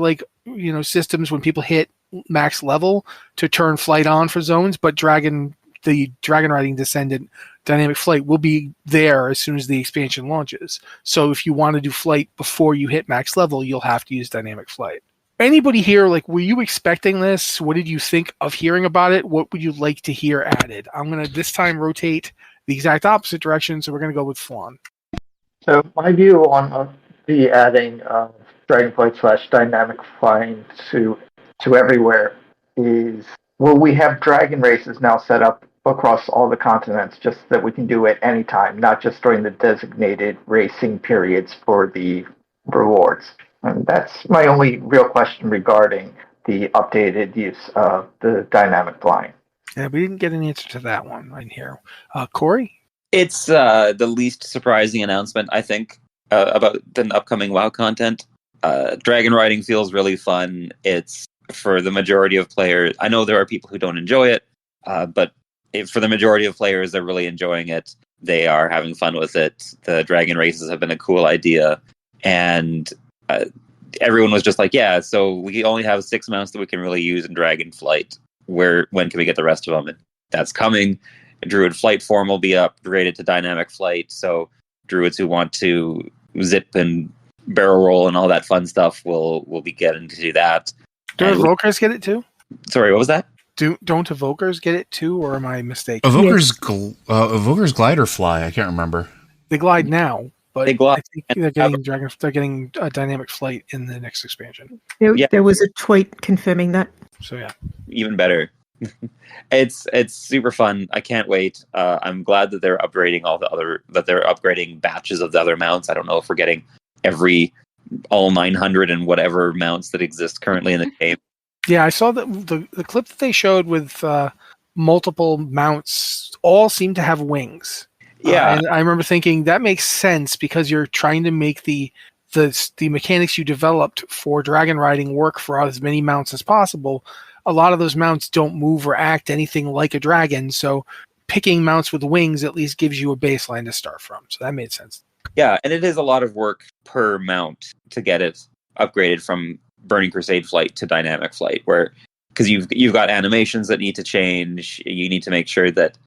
systems when people hit max level to turn flight on for zones, but the dragon riding descendant Dynamic Flight will be there as soon as the expansion launches. So if you want to do flight before you hit max level, you'll have to use Dynamic Flight. Anybody here, were you expecting this? What did you think of hearing about it? What would you like to hear added? I'm going to this time rotate the exact opposite direction, so we're going to go with Flan. So my view on the adding Dragonflight / Dynamic Flying to everywhere is, well, we have dragon races now set up across all the continents, just that we can do it anytime, not just during the designated racing periods for the rewards. And that's my only real question regarding the updated use of the dynamic flying. Yeah, we didn't get an answer to that one right here. Corey? It's the least surprising announcement, I think, about the upcoming WoW content. Dragon riding feels really fun. It's for the majority of players. I know there are people who don't enjoy it, but for the majority of players, they're really enjoying it. They are having fun with it. The dragon races have been a cool idea. And everyone was just like, yeah, so we only have 6 mounts that we can really use in Dragonflight. When can we get the rest of them? And that's coming. Druid Flight Form will be upgraded to Dynamic Flight, so druids who want to zip and barrel roll and all that fun stuff will be getting to do that. Don't Evokers get it too? Sorry, what was that? Don't Evokers get it too, or am I mistaken? Evokers glide or fly? I can't remember. They glide now, but They glide. I think they're getting Dynamic Flight in the next expansion. There was a tweet confirming that. So yeah, even better. It's super fun. I can't wait. I'm glad that they're upgrading they're upgrading batches of the other mounts. I don't know if we're getting all 900 and whatever mounts that exist currently in the game. Yeah, I saw the clip that they showed with multiple mounts all seem to have wings. Yeah, and I remember thinking that makes sense because you're trying to make the mechanics you developed for dragon riding work for as many mounts as possible. A lot of those mounts don't move or act anything like a dragon, so picking mounts with wings at least gives you a baseline to start from. So that made sense. Yeah, and it is a lot of work per mount to get it upgraded from Burning Crusade Flight to Dynamic Flight, because you've got animations that need to change. You need to make sure that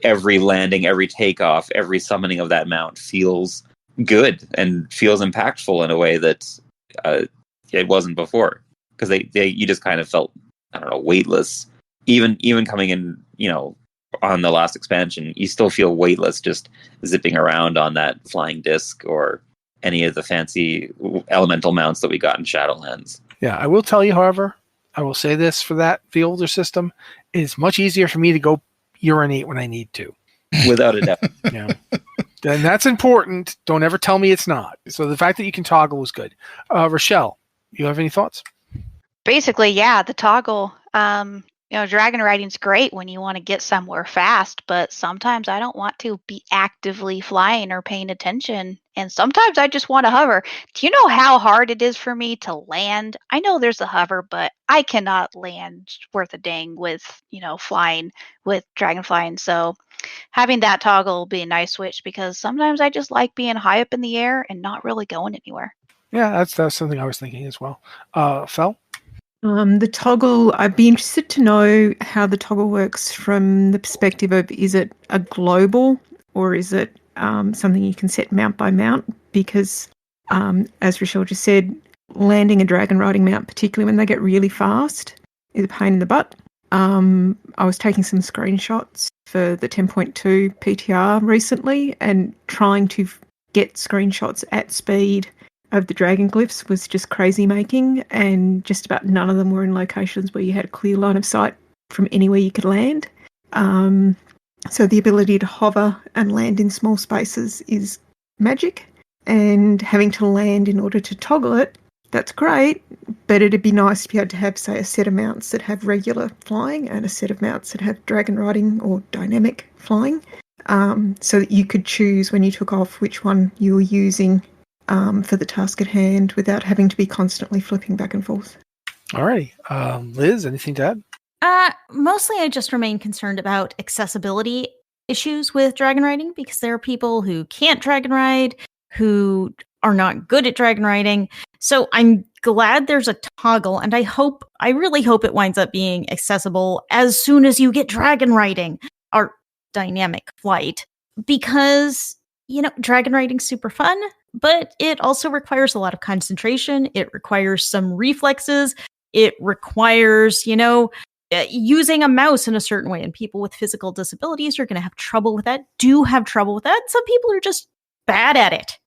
every landing, every takeoff, every summoning of that mount feels good and feels impactful in a way that it wasn't before. Because you just kind of felt, I don't know, weightless. Even coming in, on the last expansion, you still feel weightless just zipping around on that flying disc or any of the fancy elemental mounts that we got in Shadowlands. Yeah, I will tell you, however, I will say this for the older system, it's much easier for me to go urinate when I need to. Without a doubt. Yeah. And that's important. Don't ever tell me it's not. So the fact that you can toggle is good. Rochelle, you have any thoughts? Basically, yeah, the toggle. Dragon riding's great when you want to get somewhere fast, but sometimes I don't want to be actively flying or paying attention. And sometimes I just want to hover. Do you know how hard it is for me to land? I know there's a hover, but I cannot land worth a dang with, flying with dragon flying. So having that toggle will be a nice switch because sometimes I just like being high up in the air and not really going anywhere. Yeah, that's something I was thinking as well. Fel? The toggle, I'd be interested to know how the toggle works from the perspective of, is it a global or is it something you can set mount by mount? Because as Rochelle just said, landing a dragon riding mount, particularly when they get really fast, is a pain in the butt. I was taking some screenshots for the 10.2 PTR recently, and trying to get screenshots at speed of the dragon glyphs was just crazy making, and just about none of them were in locations where you had a clear line of sight from anywhere you could land. So the ability to hover and land in small spaces is magic, and having to land in order to toggle it, that's great, but it'd be nice to be able to have, say, a set of mounts that have regular flying and a set of mounts that have dragon riding or dynamic flying, so that you could choose when you took off which one you were using for the task at hand without having to be constantly flipping back and forth. All right. Liz, anything to add? Mostly I just remain concerned about accessibility issues with dragon riding, because there are people who can't dragon ride, who are not good at dragon riding. So I'm glad there's a toggle, and I really hope it winds up being accessible as soon as you get dragon riding or dynamic flight, because, dragon riding's super fun, but it also requires a lot of concentration. It requires some reflexes. It requires, using a mouse in a certain way, and people with physical disabilities are going to have trouble with that, Some people are just bad at it,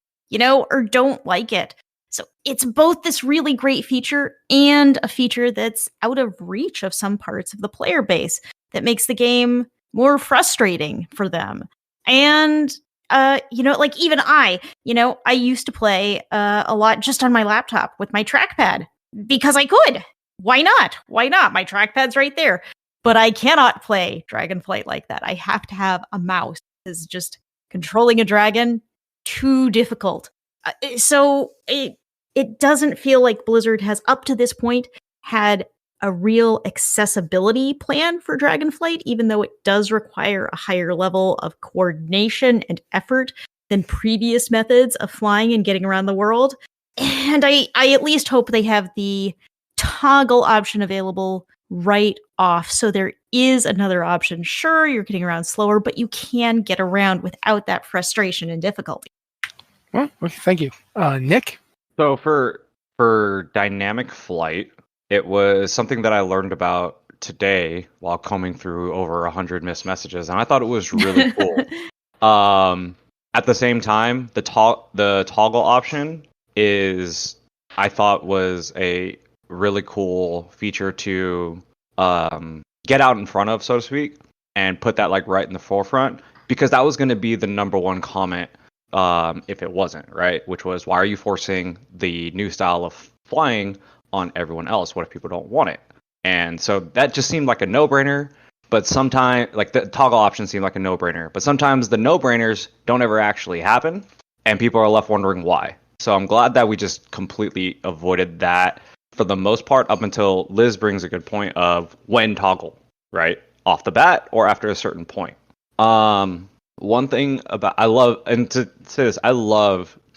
or don't like it. So it's both this really great feature and a feature that's out of reach of some parts of the player base that makes the game more frustrating for them. And, even I used to play a lot just on my laptop with my trackpad because I could. Why not? My trackpad's right there. But I cannot play Dragonflight like that. I have to have a mouse. It's just controlling a dragon, too difficult. So it doesn't feel like Blizzard has, up to this point, had a real accessibility plan for Dragonflight, even though it does require a higher level of coordination and effort than previous methods of flying and getting around the world. And I at least hope they have the toggle option available right off, so there is another option. Sure, you're getting around slower, but you can get around without that frustration and difficulty. Well, okay, thank you. Nick? So for dynamic flight, it was something that I learned about today while combing through over 100 missed messages, and I thought it was really cool. At the same time, the toggle option I thought was a really cool feature to get out in front of, so to speak, and put that right in the forefront, because that was going to be the number one comment if it wasn't, right? Which was, why are you forcing the new style of flying on everyone else? What if people don't want it? And so that just seemed like a no-brainer, but sometimes, the toggle option seemed like a no-brainer, but sometimes the no-brainers don't ever actually happen, and people are left wondering why. So I'm glad that we just completely avoided that for the most part, up until Liz brings a good point of when toggle, right? Off the bat or after a certain point. One thing about, I love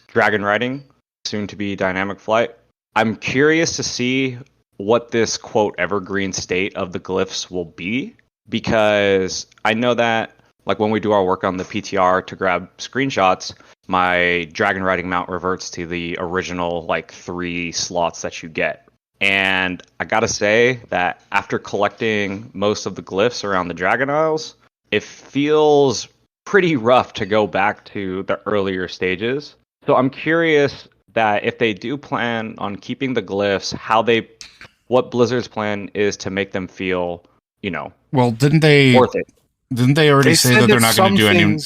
dragon riding, soon to be dynamic flight. I'm curious to see what this quote evergreen state of the glyphs will be, because I know that when we do our work on the PTR to grab screenshots, my dragon riding mount reverts to the original 3 slots that you get. And I gotta say that after collecting most of the glyphs around the Dragon Isles, it feels pretty rough to go back to the earlier stages. So I'm curious that if they do plan on keeping the glyphs, what Blizzard's plan is to make them feel, well, didn't they worth it. Didn't they already say that they're not going to do any?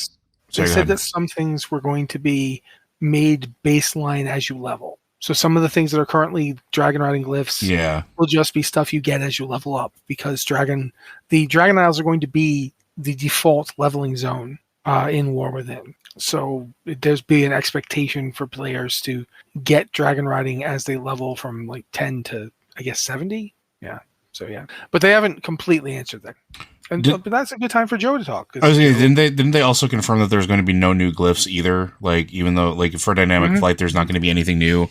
They said that some things were going to be made baseline as you level. So some of the things that are currently dragon riding glyphs will just be stuff you get as you level up, because the Dragon Isles are going to be the default leveling zone in War Within. So there's be an expectation for players to get dragon riding as they level from 10 to, I guess, 70. Yeah. So yeah, but they haven't completely answered that. And but that's a good time for Joe to talk. 'cause I was gonna, Joe- didn't they also confirm that there's going to be no new glyphs either? Like, even though, like, for Dynamic Flight, there's not going to be anything new.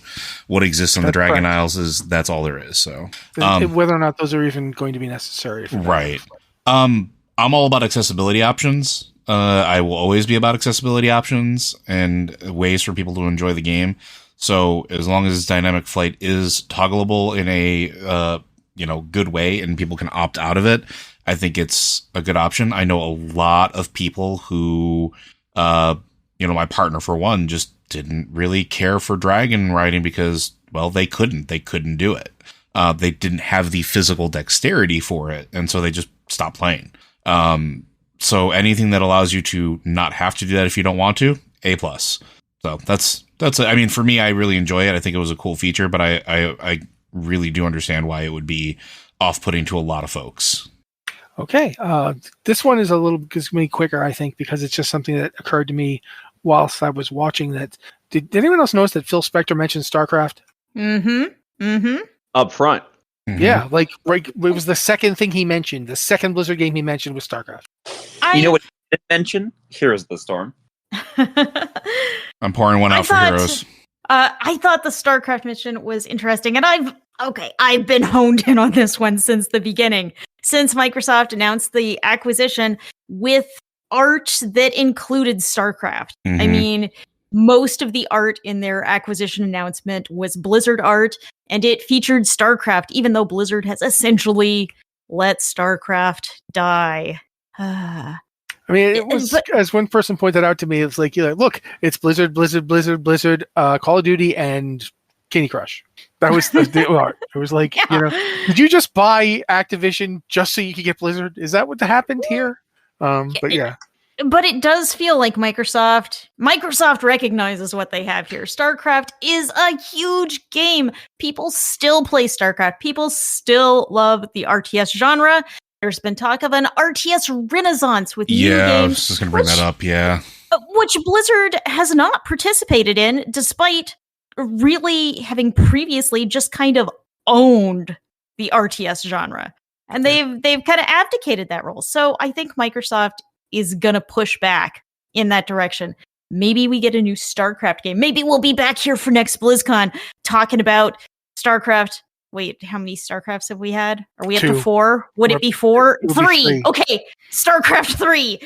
What exists on the That's Dragon correct. Isles that's all there is. So, whether or not those are even going to be necessary. For right. I'm all about accessibility options. I will always be about accessibility options and ways for people to enjoy the game. So as long as Dynamic Flight is toggleable in a good way and people can opt out of it, I think it's a good option. I know a lot of people who, my partner for one, just didn't really care for dragon riding because, well, they couldn't do it. They didn't have the physical dexterity for it, and so they just stopped playing. So anything that allows you to not have to do that if you don't want to, A+. So that's I mean, for me, I really enjoy it. I think it was a cool feature, but I really do understand why it would be off-putting to a lot of folks. Okay, this one is a little gives me quicker, I think, because it's just something that occurred to me whilst I was watching that. Did anyone else notice that Phil Spector mentioned StarCraft? Up front. Mhm. Yeah, like right, it was the second thing he mentioned. The second Blizzard game he mentioned was StarCraft. You know what he didn't mention? Heroes of the Storm. I'm pouring one out for Heroes. I thought the StarCraft mission was interesting, and I've been honed in on this one since the beginning. Since Microsoft announced the acquisition with art that included StarCraft. I Mhm. mean, most of the art in their acquisition announcement was Blizzard art, and it featured StarCraft, even though Blizzard has essentially let StarCraft die. I mean, it was, But- as one person pointed out to me, it's like, look, it's Blizzard, Call of Duty, and Candy Crush. That was the art. It was like, Yeah. did you just buy Activision just so you could get Blizzard? Is that what happened here? But yeah. But it does feel like Microsoft recognizes what they have here. StarCraft is a huge game. People still play StarCraft. People still love the RTS genre. There's been talk of an RTS renaissance with new Yeah, I games, was just going to bring that up. Yeah. which Blizzard has not participated in, despite really having previously just kind of owned the RTS genre. And they've kind of abdicated that role. So I think Microsoft is going to push back in that direction. Maybe we get a new StarCraft game. Maybe we'll be back here for next BlizzCon talking about StarCraft. Wait, how many StarCrafts have we had? Are we up to 2. 4? Would it be 4? It'll be 3. 3. Okay, StarCraft 3.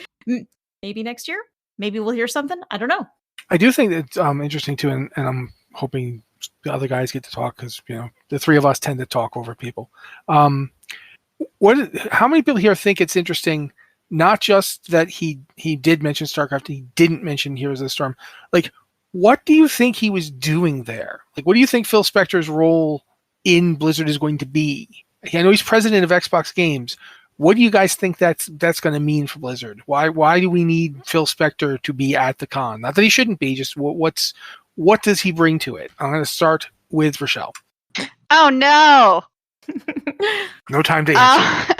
Maybe next year? Maybe we'll hear something? I don't know. I do think it's interesting too, and I'm hoping the other guys get to talk because the three of us tend to talk over people. How many people here think it's interesting? Not just that he did mention StarCraft, he didn't mention Heroes of the Storm. Like, what do you think he was doing there? Like, what do you think Phil Spector's role in Blizzard is going to be? I know he's president of Xbox Games. What do you guys think that's going to mean for Blizzard? Why do we need Phil Spector to be at the con? Not that he shouldn't be. Just what does he bring to it? I'm going to start with Rochelle. Oh no. No time to answer.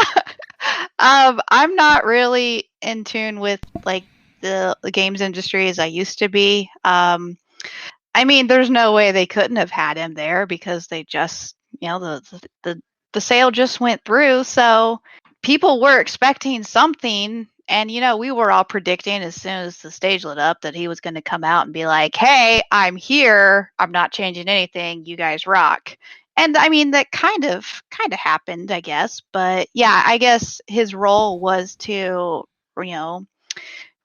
I'm not really in tune with like the games industry as I used to be. I mean, there's no way they couldn't have had him there because they just, the sale just went through. So people were expecting something. And, we were all predicting as soon as the stage lit up that he was going to come out and be like, hey, I'm here. I'm not changing anything. You guys rock. And I mean, that kind of happened, I guess. But yeah, I guess his role was to,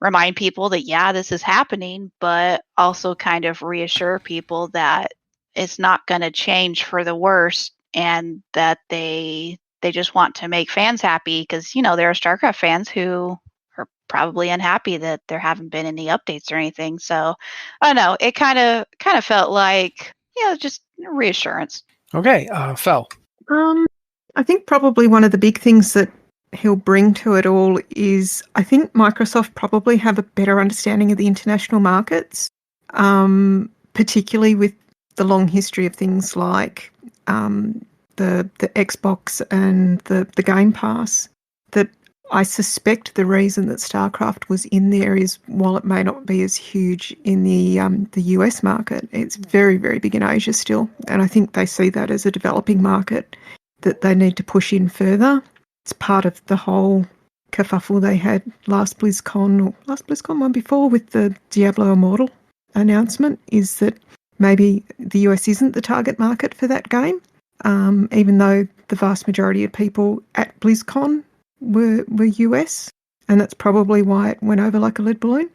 remind people that, yeah, this is happening, but also kind of reassure people that it's not going to change for the worse and that they just want to make fans happy because, there are StarCraft fans who are probably unhappy that there haven't been any updates or anything. So I don't know. It kind of felt like, just reassurance. Okay, Fel. I think probably one of the big things that he'll bring to it all is I think Microsoft probably have a better understanding of the international markets, particularly with the long history of things like the Xbox and the Game Pass. That I suspect the reason that StarCraft was in there is while it may not be as huge in the US market, it's very, very big in Asia still. And I think they see that as a developing market that they need to push in further. It's part of the whole kerfuffle they had last BlizzCon one before with the Diablo Immortal announcement, is that maybe the US isn't the target market for that game, even though the vast majority of people at BlizzCon were US, and that's probably why it went over like a lead balloon.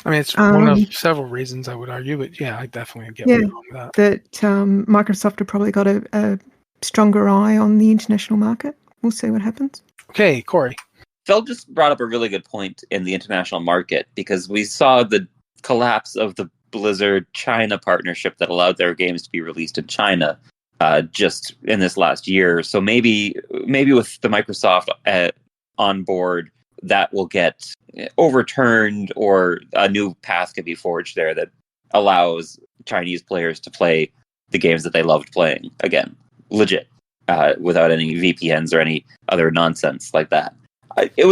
I mean, it's one of several reasons, I would argue, but yeah, I definitely get where you're going with that. That Microsoft have probably got a stronger eye on the international market. We'll see what happens. Okay, Corey. Phil just brought up a really good point in the international market, because we saw the collapse of the Blizzard China partnership that allowed their games to be released in China just in this last year. So maybe with the Microsoft on board, that will get overturned, or a new path can be forged there that allows Chinese players to play the games that they loved playing again, legit, without any VPNs or any other nonsense like that. It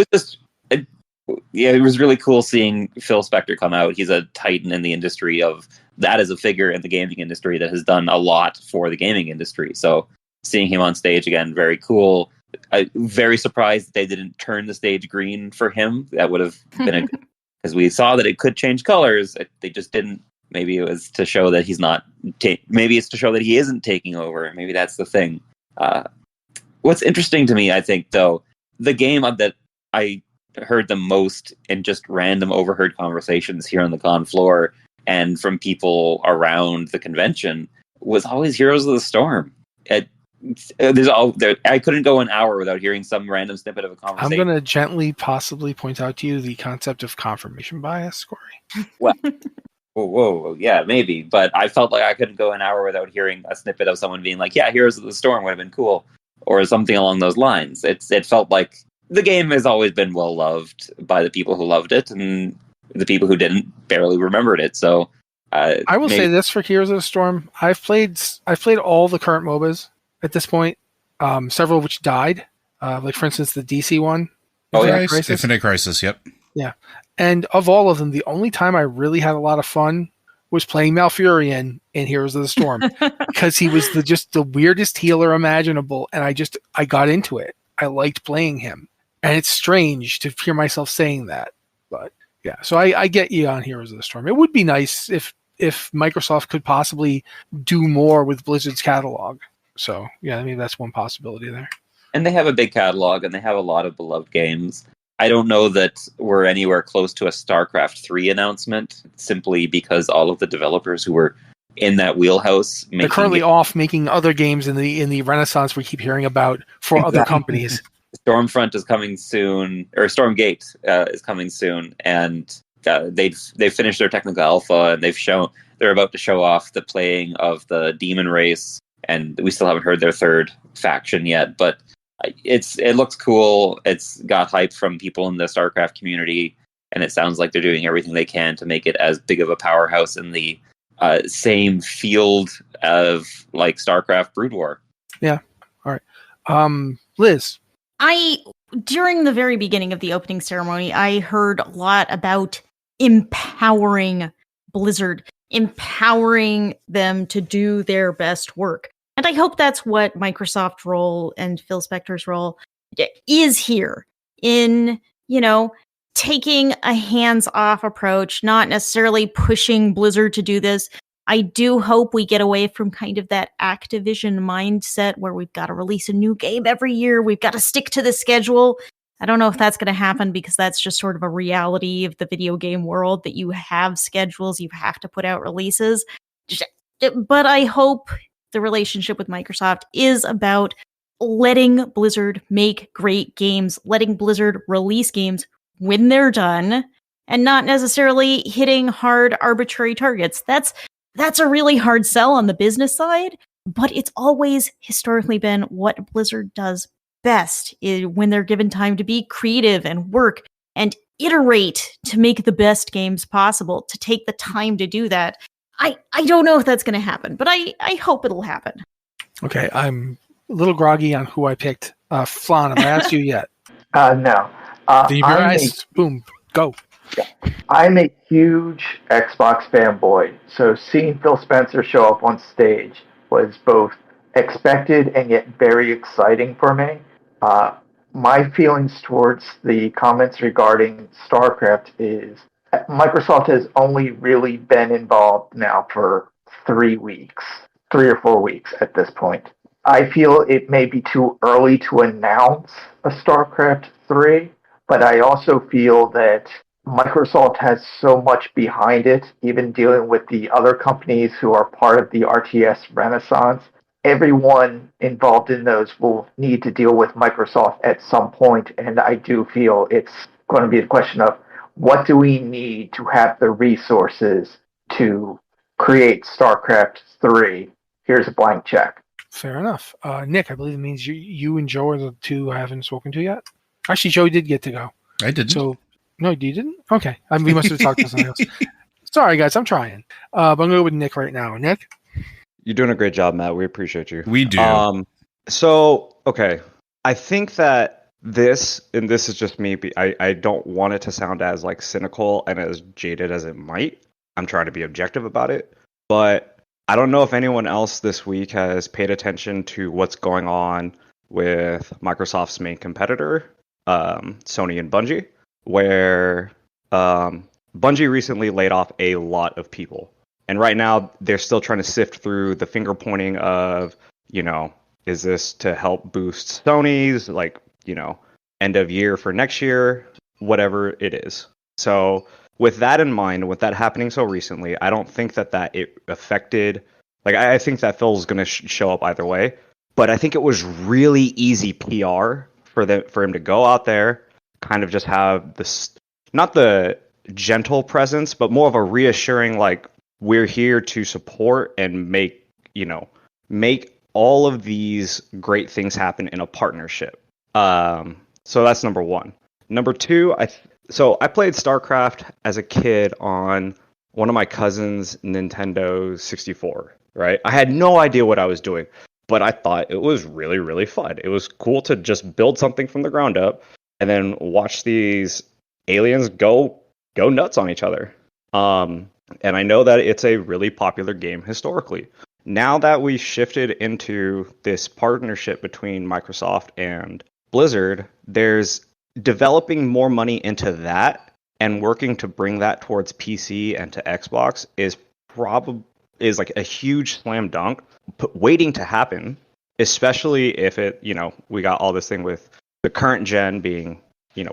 was really cool seeing Phil Spector come out. He's a titan in the industry of that, is a figure in the gaming industry that has done a lot for the gaming industry. So seeing him on stage again, very cool. Very surprised that they didn't turn the stage green for him. That would have been because we saw that it could change colors. They just didn't. Maybe it was to show that he's not. Maybe it's to show that he isn't taking over. Maybe that's the thing. What's interesting to me, I think, though, the game that I heard the most in just random overheard conversations here on the con floor and from people around the convention was always Heroes of the Storm. I couldn't go an hour without hearing some random snippet of a conversation. I'm going to gently possibly point out to you the concept of confirmation bias, Corey. Well, whoa, yeah, maybe. But I felt like I couldn't go an hour without hearing a snippet of someone being like, yeah, Heroes of the Storm would have been cool, or something along those lines. It felt like the game has always been well loved by the people who loved it, and the people who didn't barely remembered it. So I will say this for Heroes of the Storm: I've played all the current MOBAs at this point, several of which died. Like for instance, the DC one. Infinite Crisis. Yep. Yeah, and of all of them, the only time I really had a lot of fun was playing Malfurion in Heroes of the Storm because he was just the weirdest healer imaginable, and I got into it. I liked playing him, and it's strange to hear myself saying that, but yeah. So I get you on Heroes of the Storm. It would be nice if Microsoft could possibly do more with Blizzard's catalog. So yeah, I mean that's one possibility there. And they have a big catalog, and they have a lot of beloved games. I don't know that we're anywhere close to a StarCraft 3 announcement, simply because all of the developers who were in that wheelhouse, they're currently off making other games in the Renaissance we keep hearing about for other companies. Stormfront is coming soon, or Stormgate is coming soon, and they've finished their technical alpha, and they're about to show off the playing of the Demon Race, and we still haven't heard their third faction yet, but it looks cool. It's got hype from people in the StarCraft community, and it sounds like they're doing everything they can to make it as big of a powerhouse in the same field of like StarCraft Brood War. Yeah. All right. Liz. During the very beginning of the opening ceremony, I heard a lot about empowering Blizzard, empowering them to do their best work. And I hope that's what Microsoft's role and Phil Spector's role is here in, taking a hands-off approach, not necessarily pushing Blizzard to do this. I do hope we get away from kind of that Activision mindset where we've got to release a new game every year. We've got to stick to the schedule. I don't know if that's going to happen because that's just sort of a reality of the video game world that you have schedules, you have to put out releases. But I hope the relationship with Microsoft is about letting Blizzard make great games, letting Blizzard release games when they're done, and not necessarily hitting hard arbitrary targets. That's a really hard sell on the business side, but it's always historically been what Blizzard does best when they're given time to be creative and work and iterate to make the best games possible, to take the time to do that. I don't know if that's going to happen, but I hope it'll happen. Okay, I'm a little groggy on who I picked. Flan, have I asked you yet? No. Boom, go. Yeah. I'm a huge Xbox fanboy, so seeing Phil Spencer show up on stage was both expected and yet very exciting for me. My feelings towards the comments regarding StarCraft is Microsoft has only really been involved now for 3 weeks, 3 or 4 weeks at this point. I feel it may be too early to announce a StarCraft 3, but I also feel that Microsoft has so much behind it, even dealing with the other companies who are part of the RTS Renaissance. Everyone involved in those will need to deal with Microsoft at some point, and I do feel it's going to be a question of what do we need to have the resources to create StarCraft 3? Here's a blank check. Fair enough. Nick, I believe it means you and Joe are the two I haven't spoken to yet. Actually, Joe did get to go. I didn't. So, no, you didn't? Okay. We must have talked to somebody else. Sorry, guys. I'm trying. But I'm going to go with Nick right now. Nick? You're doing a great job, Matt. We appreciate you. We do. So, okay. I think that this is just me, I don't want it to sound as like cynical and as jaded as it might. I'm trying to be objective about it. But I don't know if anyone else this week has paid attention to what's going on with Microsoft's main competitor, Sony and Bungie, where Bungie recently laid off a lot of people. And right now, they're still trying to sift through the finger pointing of, is this to help boost Sony's, end of year for next year, whatever it is. So with that in mind, with that happening so recently, I don't think that it affected, I think that Phil's going to show up either way. But I think it was really easy PR for him to go out there, kind of just have this, not the gentle presence, but more of a reassuring, we're here to support and make all of these great things happen in a partnership. So that's number one. Number two, I played StarCraft as a kid on one of my cousin's Nintendo 64, right? I had no idea what I was doing, but I thought it was really, really fun. It was cool to just build something from the ground up and then watch these aliens go nuts on each other. And I know that it's a really popular game historically. Now that we shifted into this partnership between Microsoft and Blizzard, there's developing more money into that and working to bring that towards PC and to Xbox is like a huge slam dunk waiting to happen, especially if it, we got all this thing with the current gen being,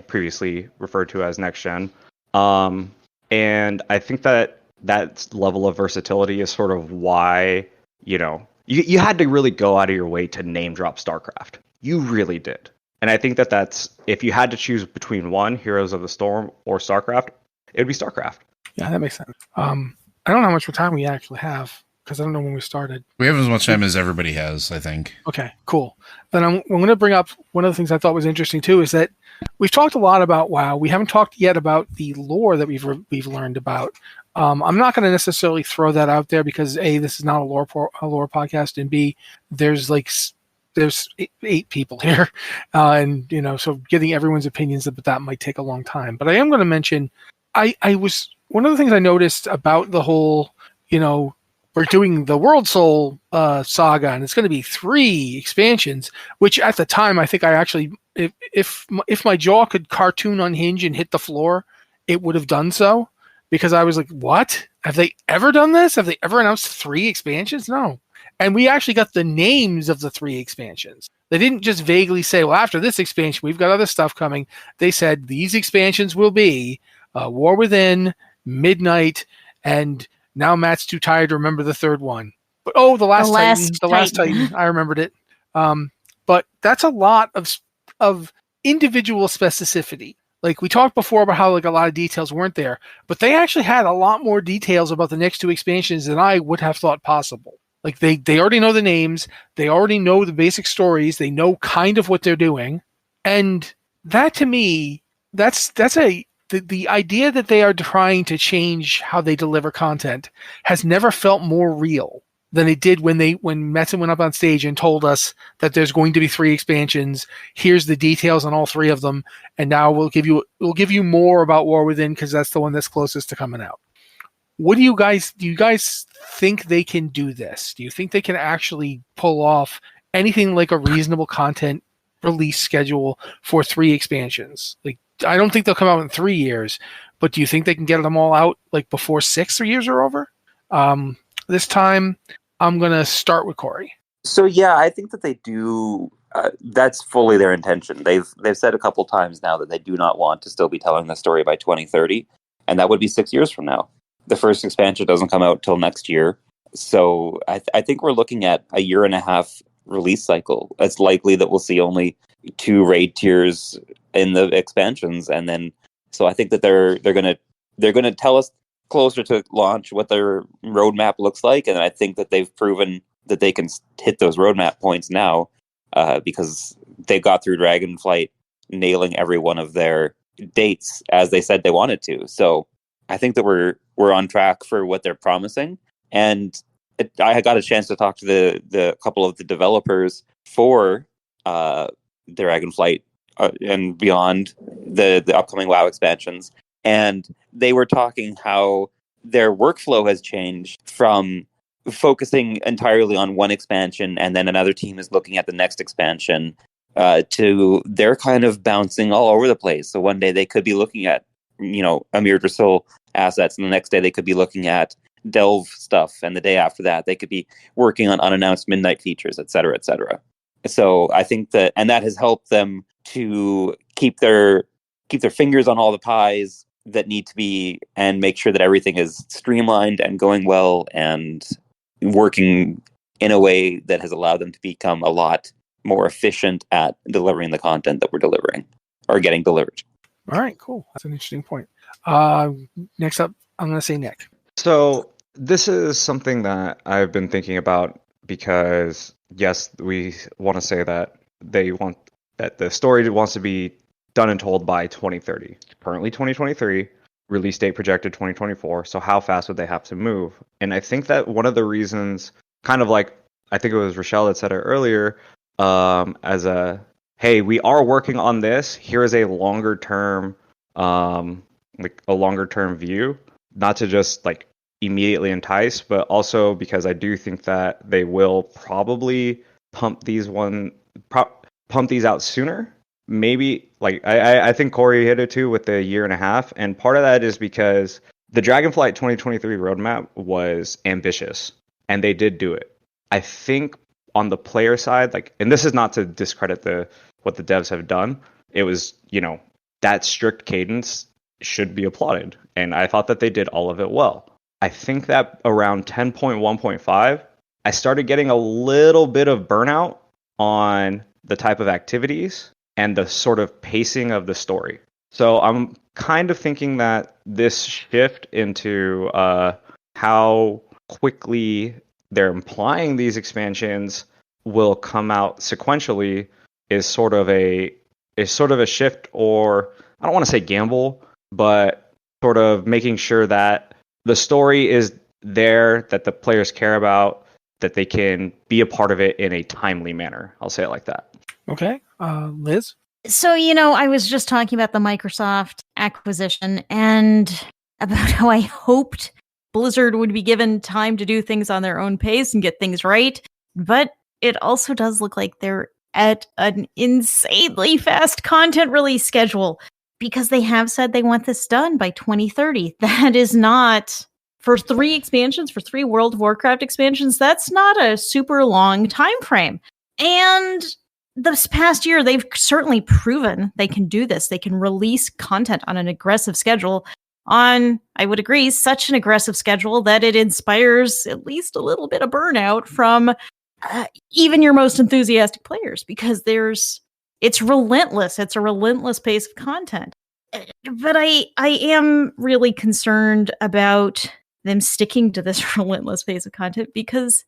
previously referred to as next gen. And I think that level of versatility is sort of why, you had to really go out of your way to name drop StarCraft. You really did. And I think that's, if you had to choose between one, Heroes of the Storm or StarCraft, it would be StarCraft. Yeah, that makes sense. I don't know how much more time we actually have, because I don't know when we started. We have as much time as everybody has, I think. Okay, cool. Then I'm going to bring up one of the things I thought was interesting, too, is that we've talked a lot about WoW. We haven't talked yet about the lore that we've learned about. I'm not going to necessarily throw that out there because, A, this is not a lore podcast, and B, there's 8 people here, and so getting everyone's opinions, but that might take a long time. But I am going to mention, I was one of the things I noticed about the whole, we're doing the World Soul saga, and it's going to be 3 expansions. Which at the time, I think I actually, if my jaw could cartoon unhinge and hit the floor, it would have done so, because I was like, what? Have they ever done this? Have they ever announced 3 expansions? No. And we actually got the names of the 3 expansions. They didn't just vaguely say, well, after this expansion, we've got other stuff coming. They said these expansions will be War Within, Midnight, and now Matt's too tired to remember the third one. But The Last Titan. I remembered it. But that's a lot of individual specificity. Like we talked before about how a lot of details weren't there, but they actually had a lot more details about the next 2 expansions than I would have thought possible. Like they already know the names, they already know the basic stories, they know kind of what they're doing, and that to me, the idea that they are trying to change how they deliver content has never felt more real than it did when Metzen went up on stage and told us that there's going to be 3 expansions. Here's the details on all 3 of them, and now we'll give you more about War Within because that's the one that's closest to coming out. What do you guys think they can do this? Do you think they can actually pull off anything like a reasonable content release schedule for 3 expansions? Like, I don't think they'll come out in 3 years, but do you think they can get them all out like before 6 years are over? This time, I'm gonna start with Corey. So yeah, I think that they do. That's fully their intention. They've said a couple times now that they do not want to still be telling the story by 2030, and that would be 6 years from now. The first expansion doesn't come out till next year, so I think we're looking at a 1.5 year release cycle. It's likely that we'll see only 2 raid tiers in the expansions, and then so I think that they're gonna tell us closer to launch what their roadmap looks like, and I think that they've proven that they can hit those roadmap points now because they got through Dragonflight nailing every one of their dates as they said they wanted to. So I think that we're on track for what they're promising, and I got a chance to talk to the couple of the developers for Dragonflight and beyond the upcoming WoW expansions, and they were talking how their workflow has changed from focusing entirely on one expansion and then another team is looking at the next expansion to they're kind of bouncing all over the place. So one day they could be looking at, Amir Drasul assets, and the next day they could be looking at Delve stuff, and the day after that they could be working on unannounced midnight features, et cetera, et cetera. So I think that has helped them to keep their fingers on all the pies that need to be, and make sure that everything is streamlined and going well and working in a way that has allowed them to become a lot more efficient at delivering the content that we're delivering or getting delivered. All right, cool. That's an interesting point. Next up, I'm going to say Nick. So this is something that I've been thinking about because, yes, we want to say that that the story wants to be done and told by 2030. Currently 2023, release date projected 2024. So how fast would they have to move? And I think that one of the reasons, kind of like, I think it was Rochelle that said it earlier, hey, we are working on this. Here is a longer term, view, not to just like immediately entice, but also because I do think that they will probably pump these out sooner. Maybe like I think Corey hit it too with the 1.5 years, and part of that is because the Dragonflight 2023 roadmap was ambitious, and they did do it. I think on the player side, like, and this is not to discredit what the devs have done. It was, that strict cadence should be applauded, and I thought that they did all of it well. I think that around 10.1.5, I started getting a little bit of burnout on the type of activities and the sort of pacing of the story. So I'm kind of thinking that this shift into how quickly they're implying these expansions will come out sequentially is sort of a shift, or I don't want to say gamble, but sort of making sure that the story is there, that the players care about, that they can be a part of it in a timely manner. I'll say it like that. Okay. Liz? So, I was just talking about the Microsoft acquisition and about how I hoped Blizzard would be given time to do things on their own pace and get things right. But it also does look like they're at an insanely fast content release schedule, because they have said they want this done by 2030. That is not, for 3 expansions, for 3 World of Warcraft expansions, that's not a super long time frame. And this past year, they've certainly proven they can do this. They can release content on an aggressive schedule, on, I would agree, such an aggressive schedule that it inspires at least a little bit of burnout from even your most enthusiastic players, because it's relentless. It's a relentless pace of content. But I am really concerned about them sticking to this relentless pace of content, because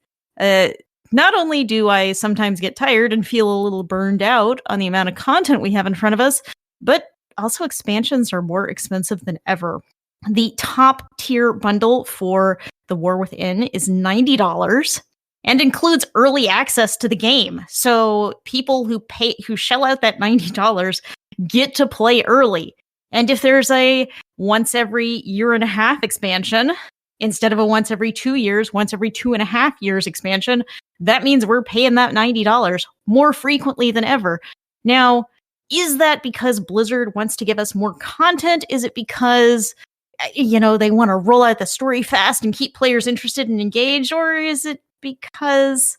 not only do I sometimes get tired and feel a little burned out on the amount of content we have in front of us, but also expansions are more expensive than ever. The top tier bundle for The War Within is $90 and includes early access to the game. So people who shell out that $90 get to play early. And if there's a once every 1.5 year expansion, instead of a once every 2 years, once every 2.5 years expansion, that means we're paying that $90 more frequently than ever. Now, is that because Blizzard wants to give us more content? Is it because, they want to roll out the story fast and keep players interested and engaged? Or is it because,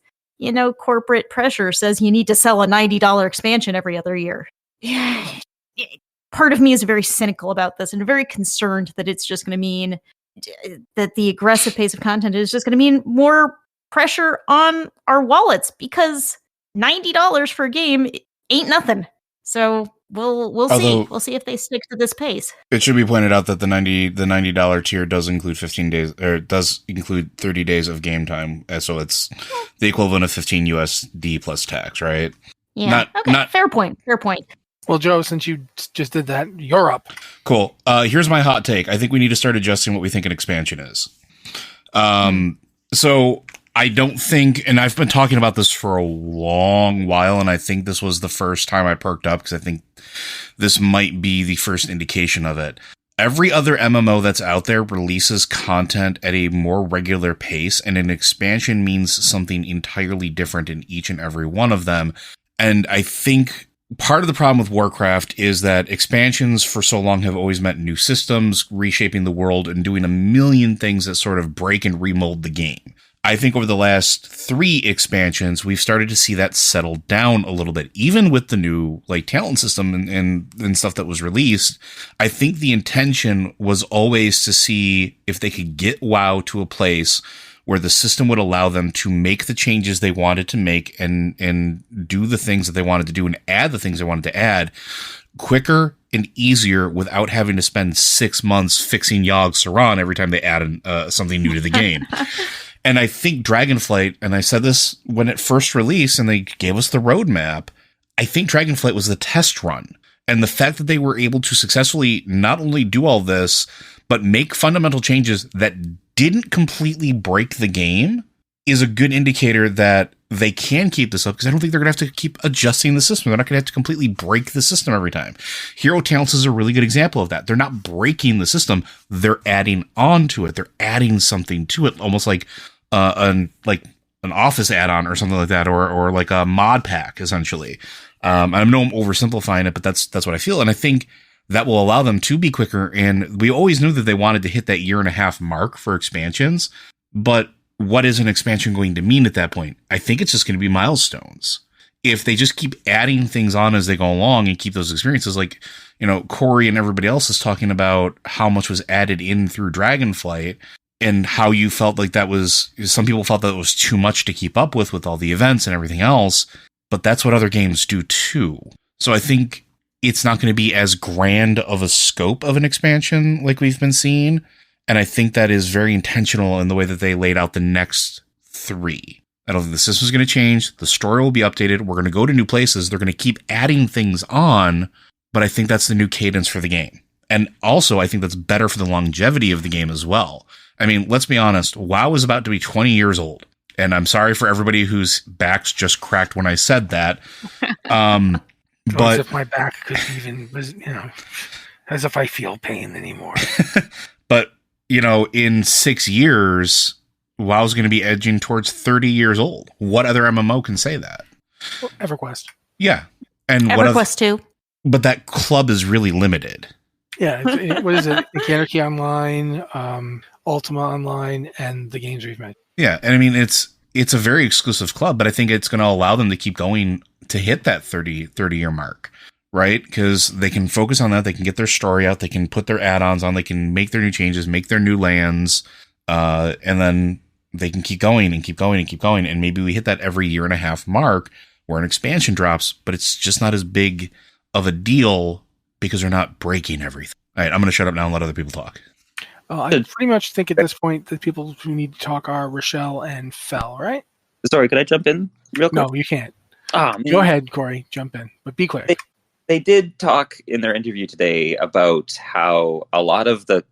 corporate pressure says you need to sell a $90 expansion every other year? Part of me is very cynical about this and very concerned that it's just going to mean that the aggressive pace of content is just going to mean more pressure on our wallets, because $90 for a game ain't nothing. So we'll see. We'll see if they stick to this pace. It should be pointed out that the $90 tier does include 15 days, or does include 30 days of game time. So it's the equivalent of 15 USD plus tax, right? Yeah. Fair point. Well, Joe, since you just did that, you're up. Cool. Here's my hot take. I think we need to start adjusting what we think an expansion is. So I don't think, and I've been talking about this for a long while, and I think this was the first time I perked up, because I think this might be the first indication of it. Every other MMO that's out there releases content at a more regular pace, and an expansion means something entirely different in each and every one of them. And I think part of the problem with Warcraft is that expansions for so long have always meant new systems, reshaping the world, and doing a million things that sort of break and remold the game. I think over the last 3 expansions, we've started to see that settle down a little bit. Even with the new talent system and stuff that was released, I think the intention was always to see if they could get WoW to a place where the system would allow them to make the changes they wanted to make and do the things that they wanted to do and add the things they wanted to add quicker and easier without having to spend 6 months fixing Yogg Saron every time they add something new to the game. And I think Dragonflight, and I said this when it first released and they gave us the roadmap, I think Dragonflight was the test run. And the fact that they were able to successfully not only do all this, but make fundamental changes that didn't completely break the game is a good indicator that they can keep this up, because I don't think they're going to have to keep adjusting the system. They're not going to have to completely break the system every time. Hero Talents is a really good example of that. They're not breaking the system. They're adding on to it. They're adding something to it, almost like an Office add-on or something like that, or like a mod pack, essentially. I know I'm oversimplifying it, but that's what I feel. And I think that will allow them to be quicker. And we always knew that they wanted to hit that 1.5 year mark for expansions. But what is an expansion going to mean at that point? I think it's just going to be milestones. If they just keep adding things on as they go along and keep those experiences, like, Corey and everybody else is talking about how much was added in through Dragonflight, and how you felt like some people felt that it was too much to keep up with all the events and everything else, but that's what other games do too. So I think it's not going to be as grand of a scope of an expansion like we've been seeing. And I think that is very intentional in the way that they laid out the next 3. I don't think the system's going to change. The story will be updated. We're going to go to new places. They're going to keep adding things on, but I think that's the new cadence for the game. And also, I think that's better for the longevity of the game as well. I mean, let's be honest. WoW is about to be 20 years old. And I'm sorry for everybody whose backs just cracked when I said that. But as if my back could even, as if I feel pain anymore. But, in 6 years, WoW's going to be edging towards 30 years old. What other MMO can say that? Well, EverQuest. Yeah. And EverQuest too. But that club is really limited. Yeah. What is it? Anarchy Online, Ultima Online, and the games we've made. Yeah. And I mean, it's a very exclusive club, but I think it's going to allow them to keep going to hit that 30 year mark, right? Because they can focus on that. They can get their story out. They can put their add-ons on. They can make their new changes, make their new lands, and then they can keep going and keep going and keep going. And maybe we hit that every 1.5 year mark where an expansion drops, but it's just not as big of a deal because they're not breaking everything. All right, I'm going to shut up now and let other people talk. I pretty much think at this point the people who need to talk are Rochelle and Fel, right? Sorry, could I jump in real quick? No, you can't. Man. Go ahead, Corey. Jump in, but be quick. They did talk in their interview today about how a lot of the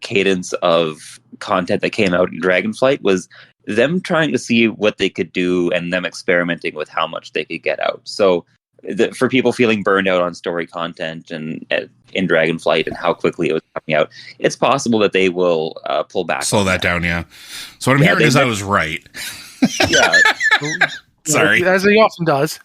cadence of content that came out in Dragonflight was them trying to see what they could do and them experimenting with how much they could get out. So for people feeling burned out on story content and in Dragonflight and how quickly it was coming out, it's possible that they will pull back. Slow on that down, yeah. So what I'm hearing is I was right. Yeah. Sorry. As he often does.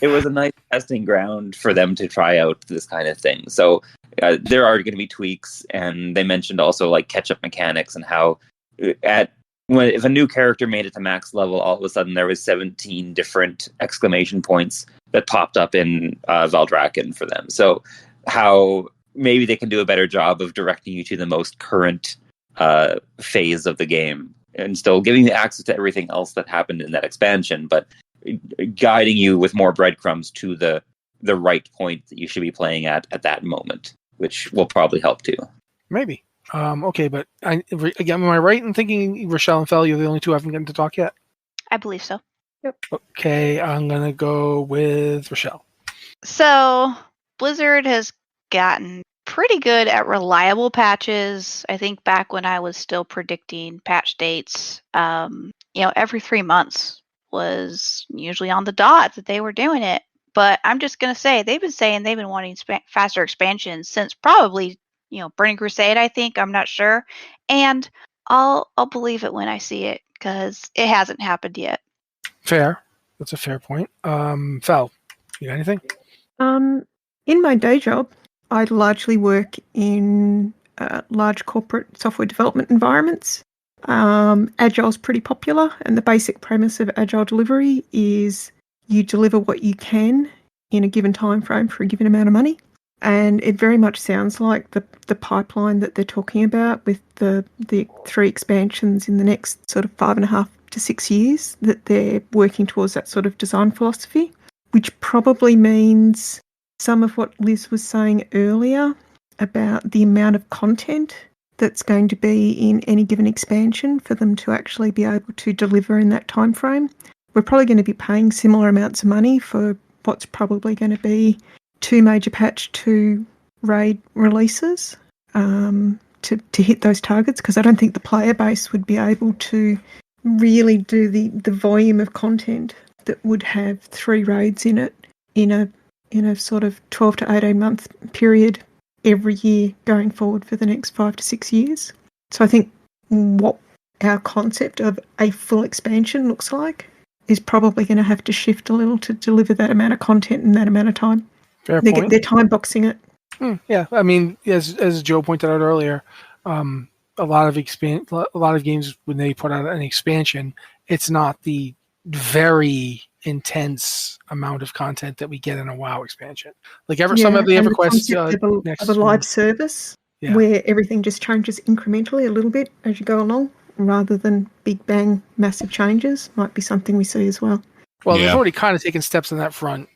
It was a nice testing ground for them to try out this kind of thing. So there are going to be tweaks, and they mentioned also like catch-up mechanics and how if a new character made it to max level, all of a sudden there was 17 different exclamation points that popped up in Valdrakken for them. So how maybe they can do a better job of directing you to the most current phase of the game and still giving you access to everything else that happened in that expansion, but guiding you with more breadcrumbs to the right point that you should be playing at that moment, which will probably help too. Maybe. Okay, but again, am I right in thinking Rochelle and Fel, you're the only two who haven't gotten to talk yet? I believe so. Okay, I'm going to go with Rochelle. So Blizzard has gotten pretty good at reliable patches. I think back when I was still predicting patch dates, every 3 months was usually on the dot that they were doing it. But I'm just going to say they've been wanting faster expansions since probably, Burning Crusade, I think. I'm not sure. And I'll believe it when I see it because it hasn't happened yet. Fair. That's a fair point. Fel, you got anything? In my day job, I largely work in large corporate software development environments. Agile's pretty popular, and the basic premise of Agile delivery is you deliver what you can in a given time frame for a given amount of money. And it very much sounds like the pipeline that they're talking about with the 3 expansions in the next sort of 5.5 to 6 years, that they're working towards that sort of design philosophy, which probably means some of what Liz was saying earlier about the amount of content that's going to be in any given expansion for them to actually be able to deliver in that time frame. We're probably going to be paying similar amounts of money for what's probably going to be 2 major patch 2 raid releases to hit those targets, because I don't think the player base would be able to really do the volume of content that would have 3 raids in it in a sort of 12 to 18 month period every year going forward for the next 5 to 6 years. So I think what our concept of a full expansion looks like is probably going to have to shift a little to deliver that amount of content in that amount of time. Fair point. They're time boxing it. Yeah, I mean, as Joe pointed out earlier, a lot of games, when they put out an expansion, it's not the very intense amount of content that we get in a WoW expansion. Like some of the EverQuest next of a live service where everything just changes incrementally a little bit as you go along, rather than big bang massive changes, might be something we see as well. Well, they've already kind of taken steps in that front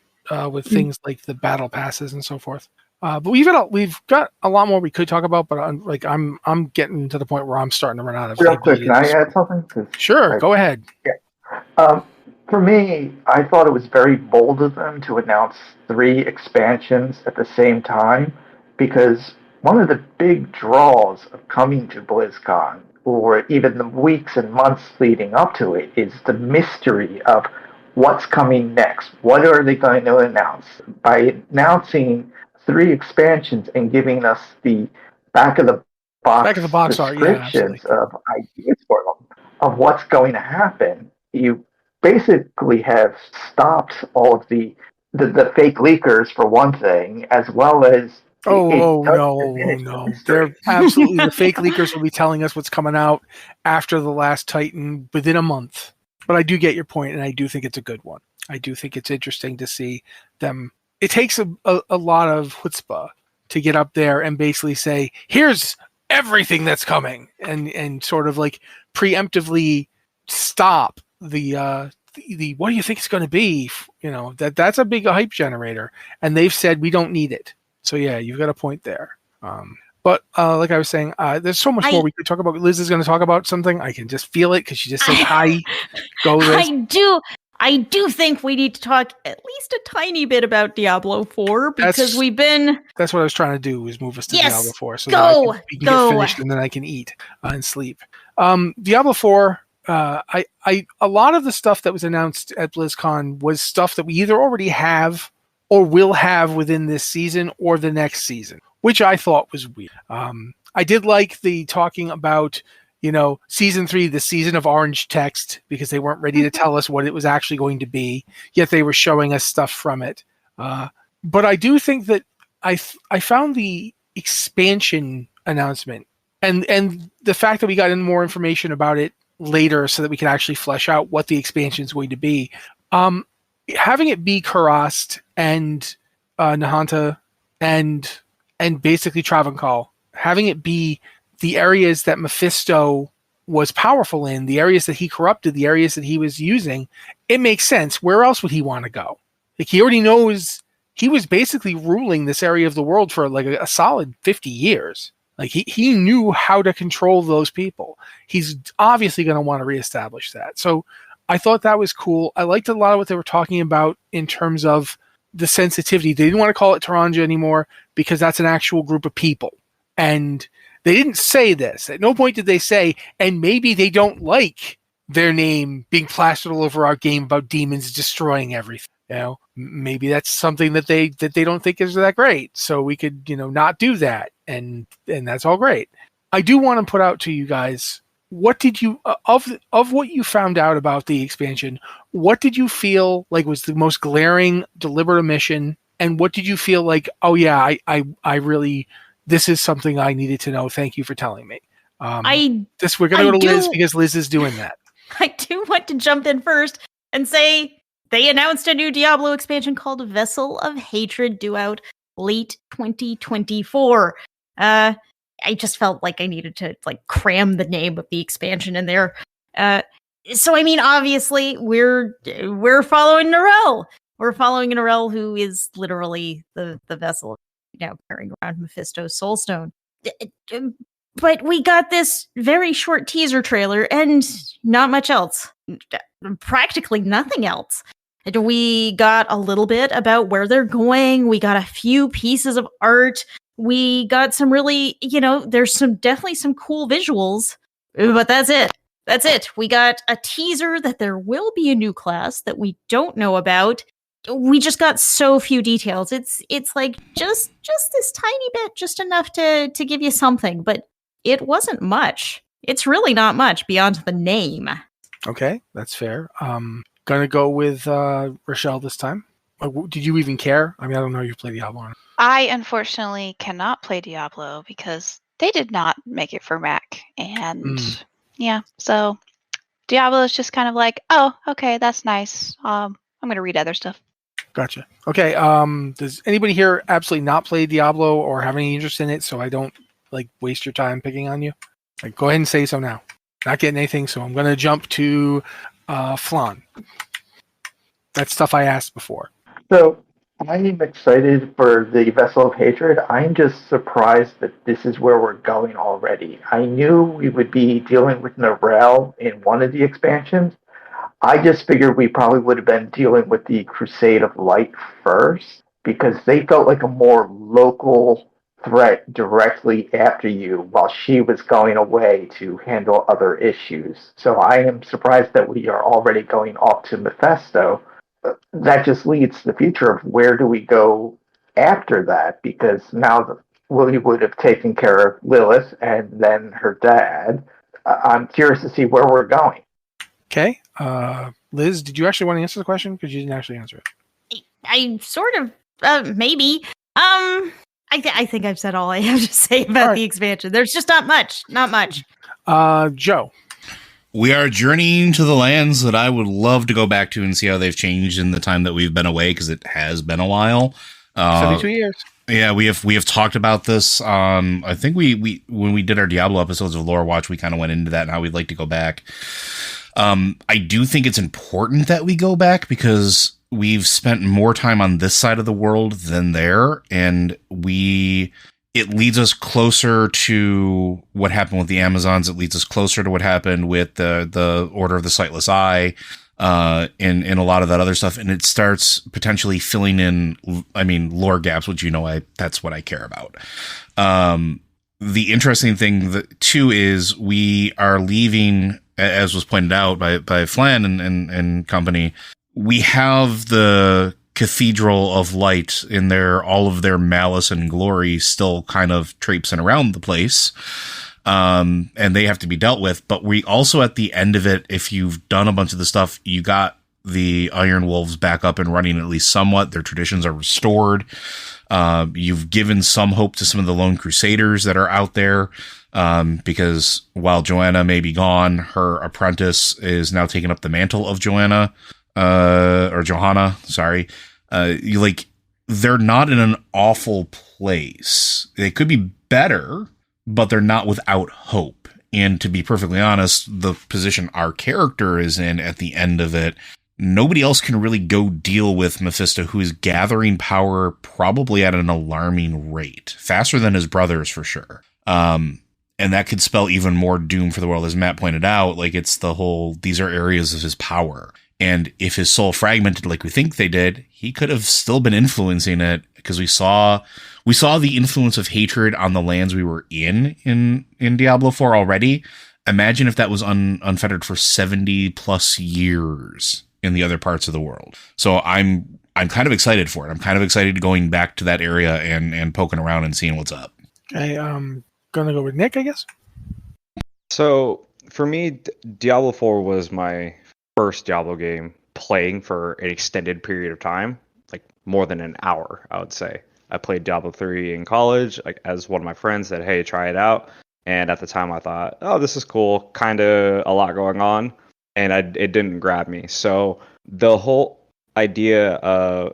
with things like the battle passes and so forth. But we've got a lot more we could talk about, but I'm getting to the point where I'm starting to run out of. Real quick, can I add something? Sure, go ahead. Yeah. For me, I thought it was very bold of them to announce 3 expansions at the same time, because one of the big draws of coming to BlizzCon, or even the weeks and months leading up to it, is the mystery of what's coming next. What are they going to announce? By announcing 3 expansions and giving us the back of the box descriptions of ideas for them, of what's going to happen, you basically have stopped all of the fake leakers, for one thing, as well as no. They're absolutely the fake leakers will be telling us what's coming out after the last Titan within a month. But I do get your point, and I do think it's a good one. I do think it's interesting to see them. It takes a lot of chutzpah to get up there and basically say, here's everything that's coming, and sort of like preemptively stop the what do you think it's going to be? That's a big hype generator, and they've said we don't need it. So yeah, you've got a point there. But like I was saying, there's so much more we could talk about. Liz is going to talk about something. I can just feel it because she just said hi. Go, Liz. I do think we need to talk at least a tiny bit about Diablo 4 because we've been. That's what I was trying to do, is move us to Diablo 4 so that we can get finished and then I can eat and sleep. Diablo 4. A lot of the stuff that was announced at BlizzCon was stuff that we either already have or will have within this season or the next season, which I thought was weird. I did like the talking about, season 3, the season of orange text, because they weren't ready to tell us what it was actually going to be, yet they were showing us stuff from it. But I do think that I found the expansion announcement and the fact that we got in more information about it later so that we could actually flesh out what the expansion is going to be. Having it be Kurast and Nahanta and basically Travancore, having it be the areas that Mephisto was powerful in, the areas that he corrupted, the areas that he was using, it makes sense. Where else would he want to go? Like, he already knows he was basically ruling this area of the world for like a solid 50 years. Like, he knew how to control those people. He's obviously going to want to reestablish that. So I thought that was cool. I liked a lot of what they were talking about in terms of the sensitivity. They didn't want to call it Taranja anymore because that's an actual group of people. And they didn't say this. At no point did they say, and maybe they don't like their name being plastered all over our game about demons destroying everything. Maybe that's something that they don't think is that great. So we could, not do that. And that's all great. I do want to put out to you guys, what did you, of what you found out about the expansion, what did you feel like was the most glaring, deliberate omission? And what did you feel like, oh yeah, I really, this is something I needed to know. Thank you for telling me. We're going to go to Liz because Liz is doing that. I do want to jump in first and say they announced a new Diablo expansion called Vessel of Hatred due out late 2024. I just felt like I needed to cram the name of the expansion in there. So I mean, obviously we're following Narelle. We're following Narelle, who is literally the vessel carrying around Mephisto's Soulstone. But we got this very short teaser trailer and not much else. Practically nothing else. And we got a little bit about where they're going. We got a few pieces of art. We got some really, there's definitely some cool visuals, but that's it. That's it. We got a teaser that there will be a new class that we don't know about. We just got so few details. It's like just this tiny bit, just enough to give you something, but it wasn't much. It's really not much beyond the name. Okay, that's fair. Gonna go with Rochelle this time. Did you even care? I mean, I don't know if you play Diablo. I unfortunately cannot play Diablo because they did not make it for Mac. And so Diablo is just kind of like, oh, okay, that's nice. I'm going to read other stuff. Gotcha. Okay. Does anybody here absolutely not play Diablo or have any interest in it so I don't waste your time picking on you? Go ahead and say so now. Not getting anything, so I'm going to jump to Flan. That's stuff I asked before. So I'm excited for the Vessel of Hatred. I'm just surprised that this is where we're going already. I knew we would be dealing with Narelle in one of the expansions. I just figured we probably would have been dealing with the Crusade of Light first, because they felt like a more local threat directly after you while she was going away to handle other issues. So I am surprised that we are already going off to Mephisto. That just leads to the future of where do we go after that, because now Willie would have taken care of Lilith and then her dad. I'm curious to see where we're going. Okay. Liz, did you actually want to answer the question? Because you didn't actually answer it. I sort of, maybe. I think I've said all I have to say about the expansion. There's just not much. Not much. Joe. We are journeying to the lands that I would love to go back to and see how they've changed in the time that we've been away, because it has been a while. 72 years. Yeah, we have talked about this. I think we when we did our Diablo episodes of Lore Watch, we kind of went into that and how we'd like to go back. I do think it's important that we go back because we've spent more time on this side of the world than there, and it leads us closer to what happened with the Amazons. It leads us closer to what happened with the Order of the Sightless Eye, and a lot of that other stuff. And it starts potentially filling in, lore gaps, which, that's what I care about. The interesting thing too is we are leaving, as was pointed out by Flan and company. We have the cathedral of light in all of their malice and glory still kind of traipsing around the place. And they have to be dealt with. But we also, at the end of it, if you've done a bunch of the stuff, you got the Iron Wolves back up and running at least somewhat. Their traditions are restored. You've given some hope to some of the lone crusaders that are out there. Because while Joanna may be gone, her apprentice is now taking up the mantle of Johanna, sorry. They're not in an awful place. They could be better, but they're not without hope. And to be perfectly honest, the position our character is in at the end of it, nobody else can really go deal with Mephisto, who is gathering power probably at an alarming rate, faster than his brothers for sure. And that could spell even more doom for the world. As Matt pointed out, it's the whole, these are areas of his power. And if his soul fragmented like we think they did, he could have still been influencing it, because we saw the influence of hatred on the lands we were in Diablo 4 already. Imagine if that was unfettered for 70 plus years in the other parts of the world. So I'm kind of excited for it. I'm kind of excited going back to that area and poking around and seeing what's up. Okay, gonna go with Nick, I guess. So for me, Diablo 4 was my first Diablo game playing for an extended period of time, like more than an hour, I would say. I played Diablo 3 in college, as one of my friends said, hey, try it out. And at the time I thought, oh, this is cool, kind of a lot going on. And it didn't grab me. So the whole idea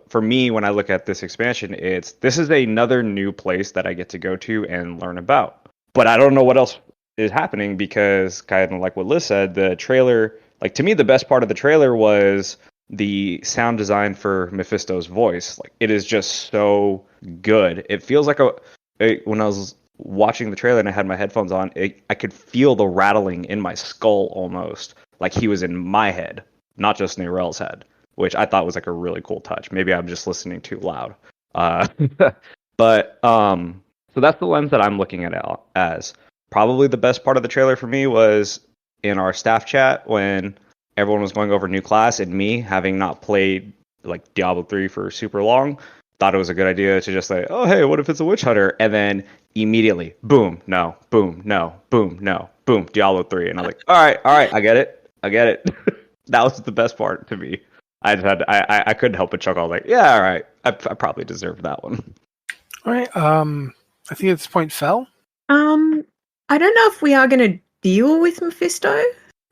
for me, when I look at this expansion, this is another new place that I get to go to and learn about. But I don't know what else is happening, because kind of like what Liz said, the trailer, to me, the best part of the trailer was the sound design for Mephisto's voice. It is just so good. It feels like when I was watching the trailer and I had my headphones on, I could feel the rattling in my skull almost, like he was in my head, not just Narel's head, which I thought was a really cool touch. Maybe I'm just listening too loud. But so that's the lens that I'm looking at it as. Probably the best part of the trailer for me was in our staff chat when everyone was going over new class, and me, having not played Diablo 3 for super long, thought it was a good idea to just say, oh, hey, what if it's a witch hunter? And then immediately, boom, no, boom, no, boom, no, boom, Diablo 3. And I'm like, all right, I get it. That was the best part to me. I couldn't help but chuckle. Yeah, all right, I probably deserved that one. All right, I think at this point, Fel. I don't know if we are going to deal with Mephisto.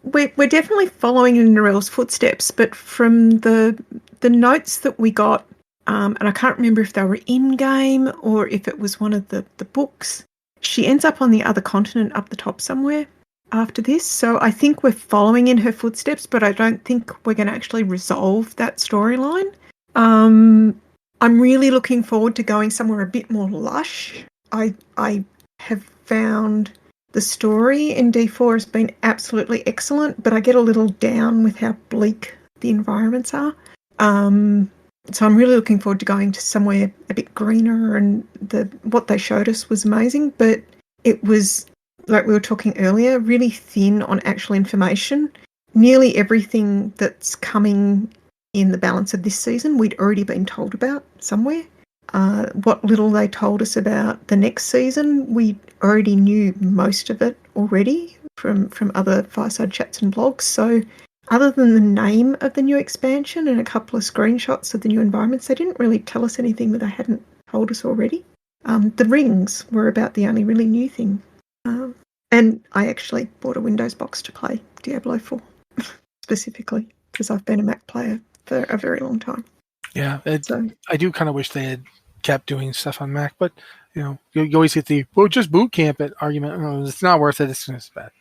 We're definitely following in Narel's footsteps, but from the notes that we got, and I can't remember if they were in-game or if it was one of the books, she ends up on the other continent up the top somewhere after this. So I think we're following in her footsteps, but I don't think we're going to actually resolve that storyline. I'm really looking forward to going somewhere a bit more lush. I have found the story in D4 has been absolutely excellent, but I get a little down with how bleak the environments are. So I'm really looking forward to going to somewhere a bit greener, and what they showed us was amazing, but it was, like we were talking earlier, really thin on actual information. Nearly everything that's coming in the balance of this season we'd already been told about somewhere. What little they told us about the next season, we already knew most of it already from other Fireside Chats and blogs. So other than the name of the new expansion and a couple of screenshots of the new environments, they didn't really tell us anything that they hadn't told us already. The rings were about the only really new thing. And I actually bought a Windows box to play Diablo 4 specifically, because I've been a Mac player for a very long time. Yeah, I do kind of wish they had kept doing stuff on Mac, but you always get the just boot camp it argument. No, it's not worth it. It's bad.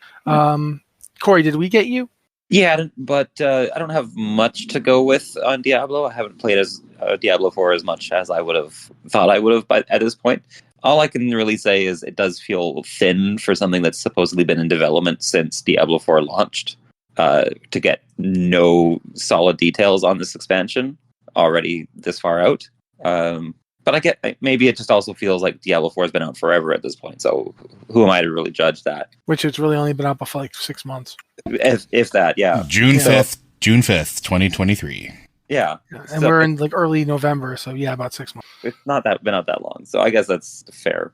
Corey, did we get you? Yeah, but I don't have much to go with on Diablo. I haven't played as Diablo 4 as much as I would have thought I would have at this point. All I can really say is it does feel thin for something that's supposedly been in development since Diablo 4 launched, to get no solid details on this expansion already this far out. But I get, maybe it just also feels like Diablo 4 has been out forever at this point, so who am I to really judge that? Which it's really only been out for 6 months. If that, yeah. June 5th, 2023. Yeah. And So we're in like early November, so yeah, about 6 months. it's been out that long. So I guess that's fair.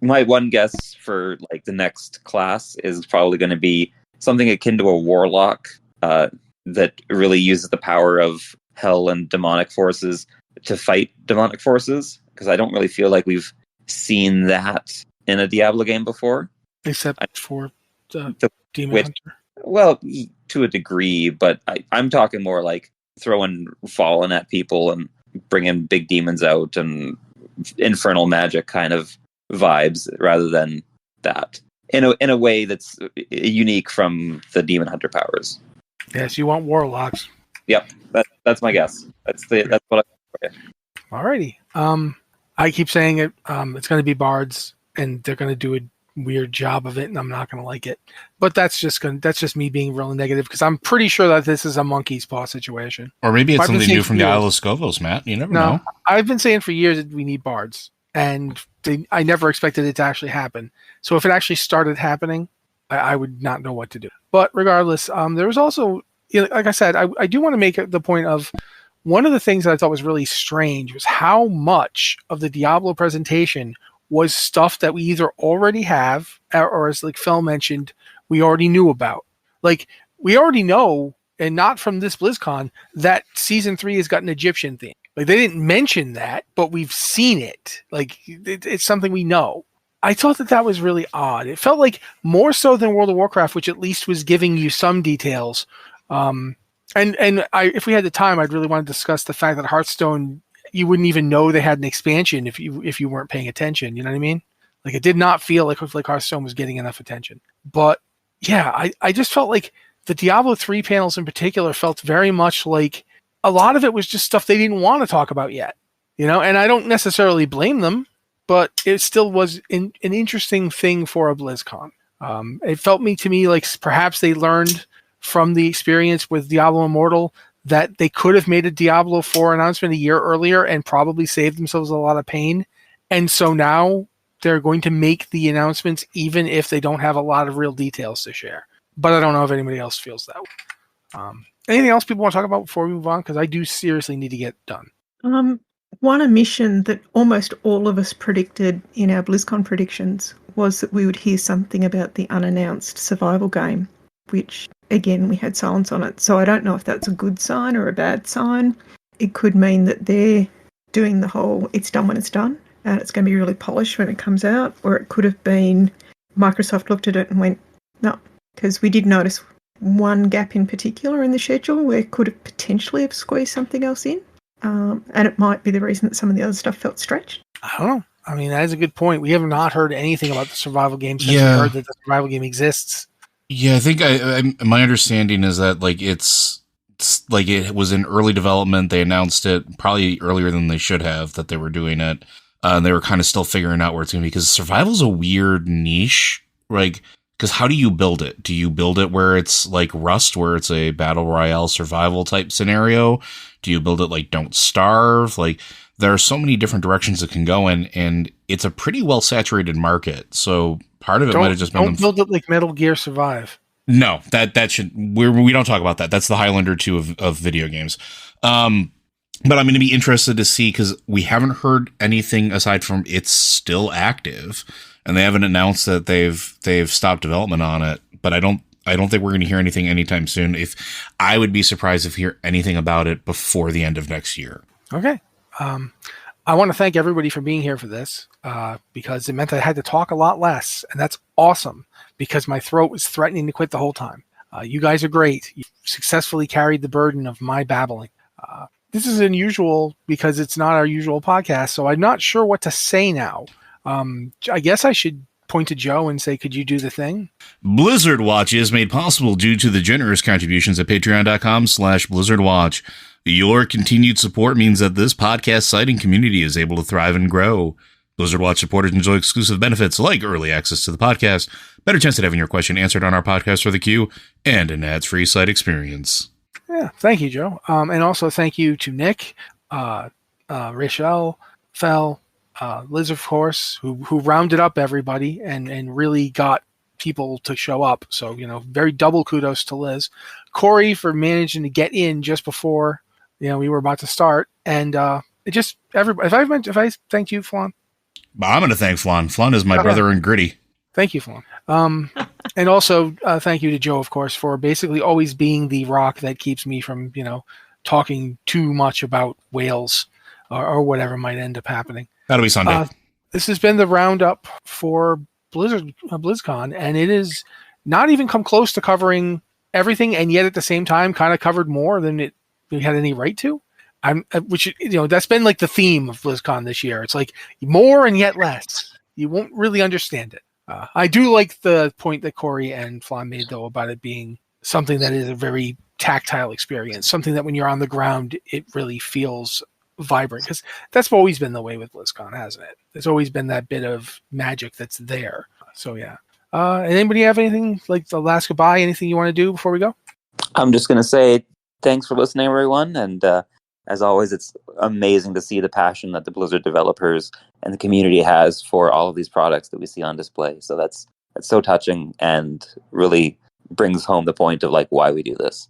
My one guess for like the next class is probably going to be something akin to a warlock that really uses the power of hell and demonic forces to fight demonic forces. Because I don't really feel like we've seen that in a Diablo game before. Except for the Demon with- Hunter. Well, to a degree, but I'm talking more like throwing fallen at people and bringing big demons out and infernal magic kind of vibes rather than that in a way that's unique from the Demon Hunter powers. Yes, you want warlocks. Yep, that's my guess. That's what Alrighty. I keep saying it. It's going to be bards, and they're going to do a weird job of it, and I'm not going to like it. But that's just me being real negative because I'm pretty sure that this is a monkey's paw situation. Or maybe it's I've been something saying new from for the years. Isle of Scovos, Matt. You never No, know. I've been saying for years that we need bards, and I never expected it to actually happen. So if it actually started happening, I would not know what to do. But regardless, there was also, like I said, I do want to make the point of one of the things that I thought was really strange was how much of the Diablo presentation was stuff that we either already have, or as like Phil mentioned, we already knew about. Like, we already know, and not from this BlizzCon, that Season 3 has got an Egyptian theme. Like, they didn't mention that, but we've seen it. Like, it's something we know. I thought that was really odd. It felt like more so than World of Warcraft, which at least was giving you some details. If we had the time, I'd really want to discuss the fact that Hearthstone, you wouldn't even know they had an expansion if you weren't paying attention. You know what I mean? Like, it did not feel like Hearthstone was getting enough attention. But yeah, I just felt like the Diablo 3 panels in particular felt very much like a lot of it was just stuff they didn't want to talk about yet. You know, and I don't necessarily blame them, but it still was an interesting thing for a BlizzCon. It felt to me like perhaps they learned from the experience with Diablo Immortal that they could have made a Diablo 4 announcement a year earlier and probably saved themselves a lot of pain. And so now they're going to make the announcements even if they don't have a lot of real details to share. But I don't know if anybody else feels that way. Anything else people want to talk about before we move on? Because I do seriously need to get done. One omission that almost all of us predicted in our BlizzCon predictions was that we would hear something about the unannounced survival game, which, again, we had silence on it. So I don't know if that's a good sign or a bad sign. It could mean that they're doing the whole it's done when it's done and it's going to be really polished when it comes out, or it could have been Microsoft looked at it and went, no, because we did notice one gap in particular in the schedule where it could have potentially have squeezed something else in. And it might be the reason that some of the other stuff felt stretched. I don't know. I mean, that is a good point. We have not heard anything about the survival game since we heard that the survival game exists. Yeah, I think my understanding is that like it's like it was in early development. They announced it probably earlier than they should have that they were doing it. They were kind of still figuring out where it's going to be because survival's a weird niche. Like, because how do you build it? Do you build it where it's like Rust, where it's a battle royale survival type scenario? Do you build it like Don't Starve? Like, there are so many different directions it can go in, and it's a pretty well saturated market. So part of it might have just been don't build it like Metal Gear Survive. No, that should we don't talk about that. That's the Highlander 2 of video games. But I'm going to be interested to see because we haven't heard anything aside from it's still active, and they haven't announced that they've stopped development on it. But I don't think we're going to hear anything anytime soon. If I would be surprised if we hear anything about it before the end of next year. Okay. I want to thank everybody for being here for this because it meant I had to talk a lot less, and that's awesome because my throat was threatening to quit the whole time. You guys are great. You successfully carried the burden of my babbling. This is unusual because it's not our usual podcast, so I'm not sure what to say now. I guess I should point to Joe and say, could you do the thing? Blizzard Watch is made possible due to the generous contributions at patreon.com/BlizzardWatch. Your continued support means that this podcast site and community is able to thrive and grow. Blizzard Watch supporters enjoy exclusive benefits like early access to the podcast, better chance at having your question answered on our podcast for the queue, and an ads-free site experience. Yeah, thank you, Joe. And also thank you to Nick, Rachel, Fel, Liz, of course, who rounded up everybody and really got people to show up. So, very double kudos to Liz. Corey for managing to get in just before we were about to start, and it just everybody. If I thanked you, Flan. I'm going to thank Flan. Flan is my brother in Gritty. Thank you, Flan. And also thank you to Joe, of course, for basically always being the rock that keeps me from, talking too much about whales or whatever might end up happening. That'll be Sunday. This has been the roundup for BlizzCon, and it is not even come close to covering everything, and yet at the same time kind of covered more than it had any right to. Which that's been like the theme of BlizzCon this year. It's like more and yet less. You won't really understand it. I do like the point that Corey and Flan made, though, about it being something that is a very tactile experience, something that when you're on the ground, it really feels vibrant, because that's always been the way with BlizzCon, hasn't it? There's always been that bit of magic that's there. So, yeah. Anybody have anything, like the last goodbye, anything you want to do before we go? I'm just going to say thanks for listening, everyone, and as always, it's amazing to see the passion that the Blizzard developers and the community has for all of these products that we see on display. So that's so touching and really brings home the point of like why we do this.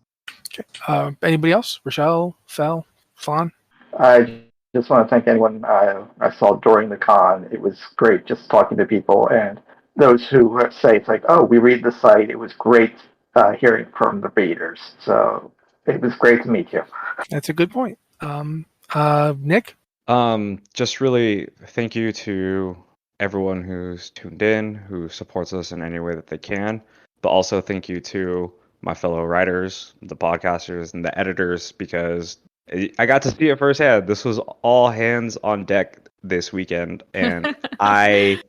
Okay. Anybody else? Rochelle, Fel, Flan? I just want to thank anyone I saw during the con. It was great just talking to people, and those who say it's like, oh, we read the site. It was great hearing from the readers. So it was great to meet you. That's a good point. Nick? Just really thank you to everyone who's tuned in, who supports us in any way that they can, but also thank you to my fellow writers, the podcasters, and the editors, because I got to see it firsthand. This was all hands on deck this weekend, and I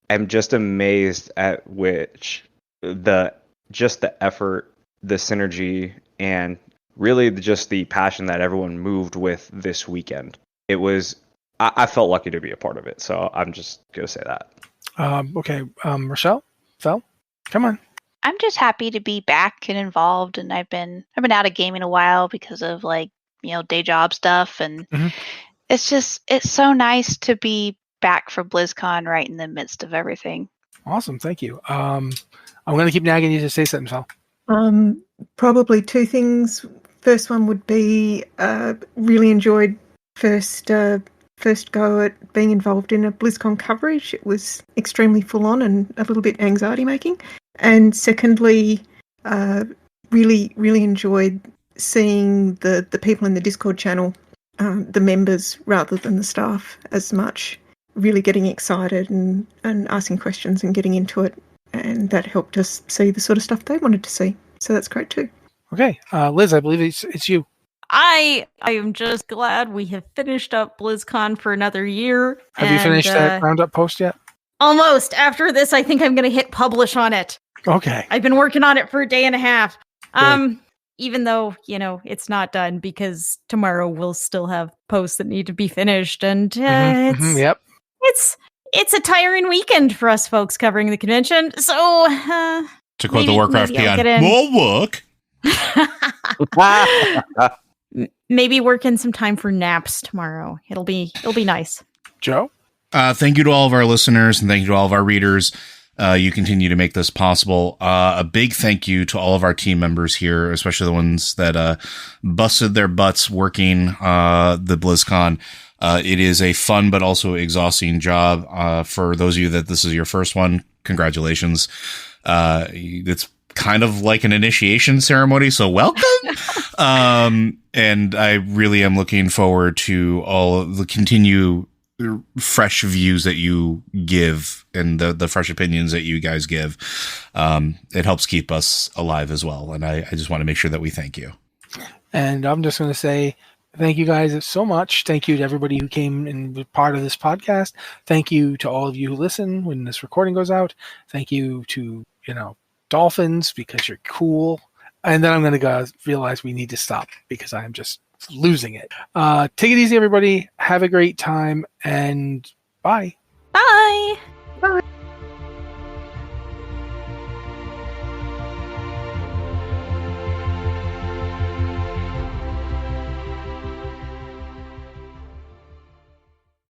am just amazed at which the effort, the synergy, and really just the passion that everyone moved with this weekend. It was, I felt lucky to be a part of it. So I'm just going to say that. Okay. Rochelle? Fel? Come on. I'm just happy to be back and involved, and I've been out of gaming a while because of day job stuff, and it's so nice to be back for BlizzCon right in the midst of everything. Awesome. Thank you. I'm going to keep nagging you to say something, Fel. Probably two things. First one would be really enjoyed first go at being involved in a BlizzCon coverage. It was extremely full on and a little bit anxiety making. And secondly, really enjoyed seeing the people in the Discord channel, the members rather than the staff as much, really getting excited and asking questions and getting into it. And that helped us see the sort of stuff they wanted to see. So that's great too. Okay. Liz, I believe it's you. I am just glad we have finished up BlizzCon for another year. Have you finished that roundup post yet? Almost. After this, I think I'm going to hit publish on it. Okay. I've been working on it for a day and a half. Even though, it's not done, because tomorrow we'll still have posts that need to be finished. And Yep. It's a tiring weekend for us folks covering the convention. So, to quote the Warcraft peon, more work. Maybe work in some time for naps tomorrow. It'll be nice. Joe? Thank you to all of our listeners, and thank you to all of our readers. You continue to make this possible. A big thank you to all of our team members here, especially the ones that busted their butts working the BlizzCon. It is a fun but also exhausting job. For those of you that this is your first one, congratulations. It's kind of like an initiation ceremony, so welcome. And I really am looking forward to all of the continued fresh views that you give and the fresh opinions that you guys give. It helps keep us alive as well. And I just want to make sure that we thank you. And I'm just going to say thank you guys so much. Thank you to everybody who came and was part of this podcast. Thank you to all of you who listen when this recording goes out. Thank you to, Dolphins, because you're cool. And then I'm going to go realize we need to stop because I'm just losing it. Take it easy, everybody. Have a great time, and bye. Bye. Bye.